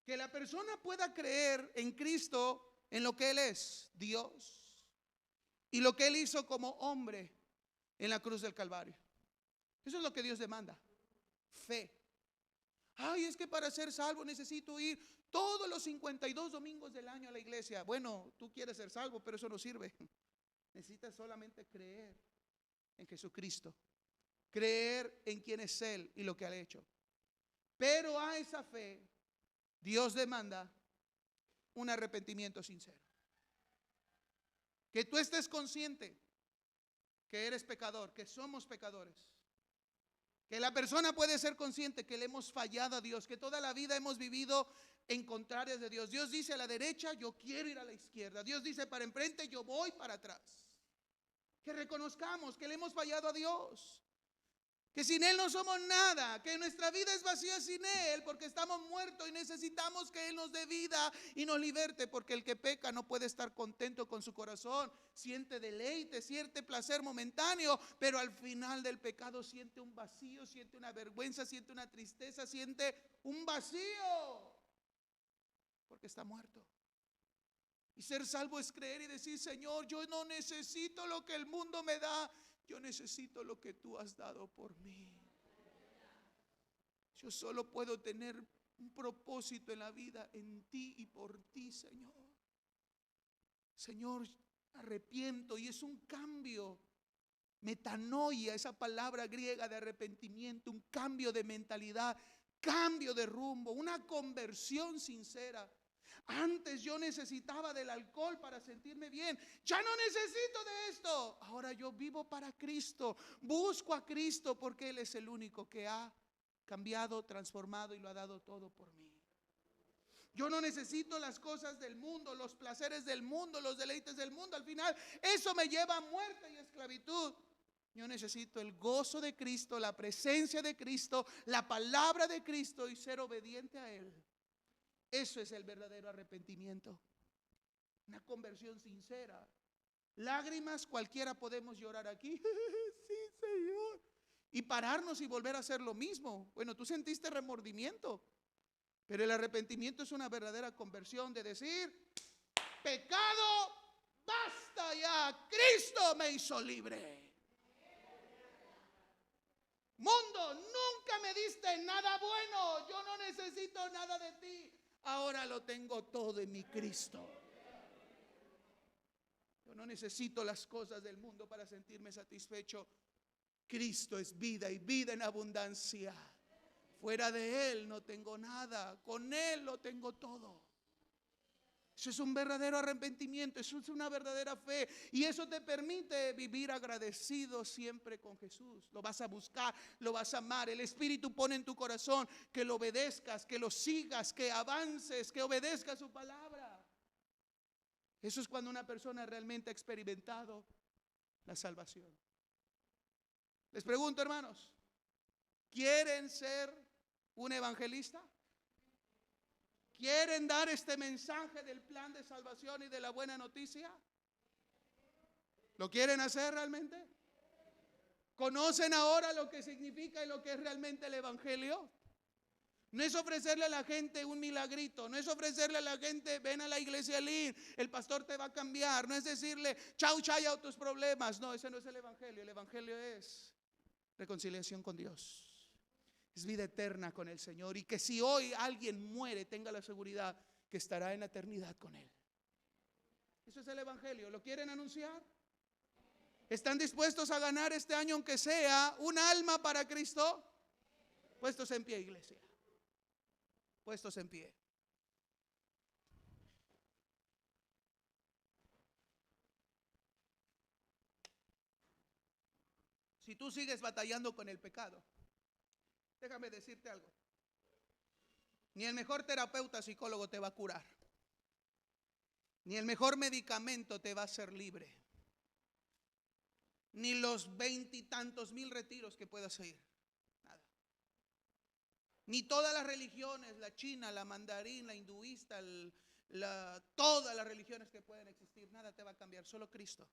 Que la persona pueda creer en Cristo, en lo que Él es, Dios, y lo que Él hizo como hombre en la cruz del Calvario. Eso es lo que Dios demanda: fe. Ay, es que para ser salvo necesito ir todos los 52 domingos del año a la iglesia. Bueno, tú quieres ser salvo, pero eso no sirve. Necesitas solamente creer en Jesucristo, creer en quién es Él y lo que ha hecho. Pero a esa fe Dios demanda un arrepentimiento sincero. Que tú estés consciente que eres pecador, que somos pecadores. Que la persona puede ser consciente que le hemos fallado a Dios, que toda la vida hemos vivido en contrarias de Dios. Dios dice a la derecha, yo quiero ir a la izquierda. Dios dice para enfrente, yo voy para atrás. Que reconozcamos que le hemos fallado a Dios, que sin Él no somos nada, que nuestra vida es vacía sin Él, porque estamos muertos y necesitamos que Él nos dé vida y nos liberte, porque el que peca no puede estar contento con su corazón. Siente deleite, siente placer momentáneo, pero al final del pecado siente un vacío, siente una vergüenza, siente una tristeza, siente un vacío, porque está muerto. Y ser salvo es creer y decir: Señor, yo no necesito lo que el mundo me da, yo necesito lo que tú has dado por mí. Yo solo puedo tener un propósito en la vida en ti y por ti, Señor. Señor, arrepiento, y es un cambio, metanoia, esa palabra griega de arrepentimiento, un cambio de mentalidad, cambio de rumbo, una conversión sincera. Antes yo necesitaba del alcohol para sentirme bien, ya no necesito de esto. Ahora yo vivo para Cristo, busco a Cristo, porque Él es el único que ha cambiado, transformado y lo ha dado todo por mí. Yo no necesito las cosas del mundo, los placeres del mundo, los deleites del mundo. Al final eso me lleva a muerte y esclavitud. Yo necesito el gozo de Cristo, la presencia de Cristo, la palabra de Cristo y ser obediente a Él. Eso es el verdadero arrepentimiento. Una conversión sincera. Lágrimas cualquiera podemos llorar aquí. Sí, Señor. Y pararnos y volver a hacer lo mismo. Bueno, tú sentiste remordimiento, pero el arrepentimiento es una verdadera conversión de decir: pecado, basta ya, Cristo me hizo libre. Mundo, nunca me diste nada bueno, yo no necesito nada de ti. Ahora lo tengo todo en mi Cristo. Yo no necesito las cosas del mundo para sentirme satisfecho. Cristo es vida y vida en abundancia. Fuera de Él no tengo nada, con Él lo tengo todo. Eso es un verdadero arrepentimiento, eso es una verdadera fe, y eso te permite vivir agradecido siempre con Jesús. Lo vas a buscar, lo vas a amar. El Espíritu pone en tu corazón que lo obedezcas, que lo sigas, que avances, que obedezcas su palabra. Eso es cuando una persona realmente ha experimentado la salvación. Les pregunto, hermanos, ¿quieren ser un evangelista? ¿Quieren dar este mensaje del plan de salvación y de la buena noticia? ¿Lo quieren hacer realmente? ¿Conocen ahora lo que significa y lo que es realmente el evangelio? No es ofrecerle a la gente un milagrito, no es ofrecerle a la gente: ven a la iglesia Lin, el pastor te va a cambiar. No es decirle: chau, chau a tus problemas. No, ese no es el evangelio. El evangelio es reconciliación con Dios. Es vida eterna con el Señor, y que si hoy alguien muere, tenga la seguridad que estará en la eternidad con Él. Eso es el evangelio. ¿Lo quieren anunciar? ¿Están dispuestos a ganar este año, aunque sea un alma para Cristo? Puestos en pie, iglesia. Puestos en pie. Si tú sigues batallando con el pecado, déjame decirte algo: ni el mejor terapeuta psicólogo te va a curar. Ni el mejor medicamento te va a hacer libre. Ni los 20 y tantos mil retiros que puedas ir. Nada. Ni todas las religiones, la china, la mandarín, la hinduista, todas las religiones que pueden existir, nada te va a cambiar, solo Cristo.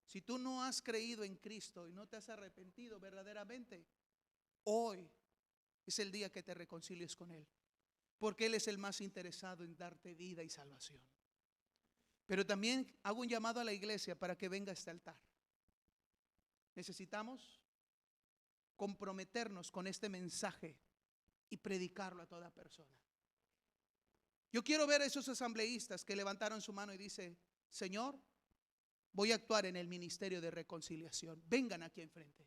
Si tú no has creído en Cristo y no te has arrepentido verdaderamente, hoy es el día que te reconcilies con Él, porque Él es el más interesado en darte vida y salvación. Pero también hago un llamado a la iglesia para que venga a este altar. Necesitamos comprometernos con este mensaje y predicarlo a toda persona. Yo quiero ver a esos asambleístas que levantaron su mano y dice: Señor, voy a actuar en el ministerio de reconciliación. Vengan aquí enfrente.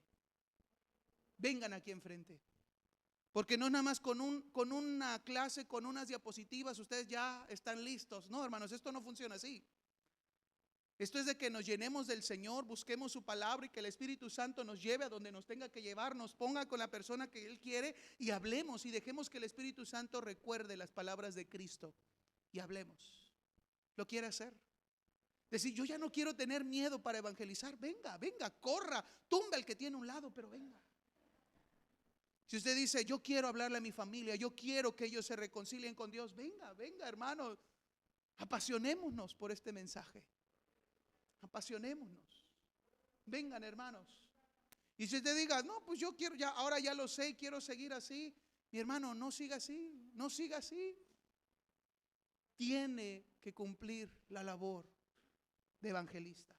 Vengan aquí enfrente. Porque no nada más con una clase, con unas diapositivas, ustedes ya están listos. No, hermanos, esto no funciona así. Esto es de que nos llenemos del Señor, busquemos su palabra y que el Espíritu Santo nos lleve a donde nos tenga que llevar, nos ponga con la persona que Él quiere y hablemos y dejemos que el Espíritu Santo recuerde las palabras de Cristo y hablemos. ¿Lo quiere hacer? Decir, yo ya no quiero tener miedo para evangelizar. Venga, venga, corra, tumba el que tiene un lado, pero venga. Si usted dice, yo quiero hablarle a mi familia, yo quiero que ellos se reconcilien con Dios, venga, venga, hermano, apasionémonos por este mensaje. Apasionémonos. Vengan, hermanos. Y si usted diga, no, pues yo quiero, ya, ahora ya lo sé, quiero seguir así. Mi hermano, no siga así, no siga así. Tiene que cumplir la labor de evangelista.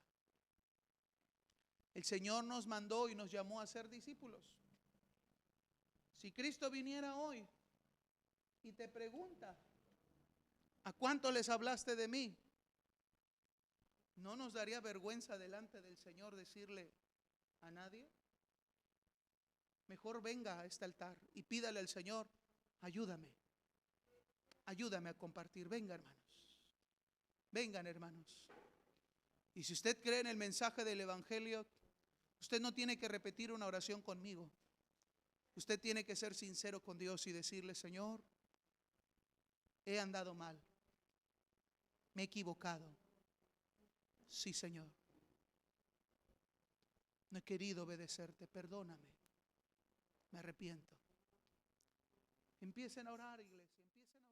El Señor nos mandó y nos llamó a ser discípulos. Si Cristo viniera hoy y te pregunta, ¿a cuánto les hablaste de mí? ¿No nos daría vergüenza delante del Señor decirle a nadie? Mejor venga a este altar y pídale al Señor, ayúdame, ayúdame a compartir. Venga, hermanos, vengan, hermanos. Y si usted cree en el mensaje del Evangelio, usted no tiene que repetir una oración conmigo. Usted tiene que ser sincero con Dios y decirle: Señor, he andado mal, me he equivocado. Sí, Señor, no he querido obedecerte, perdóname, me arrepiento. Empiecen a orar, iglesia, empiecen a orar.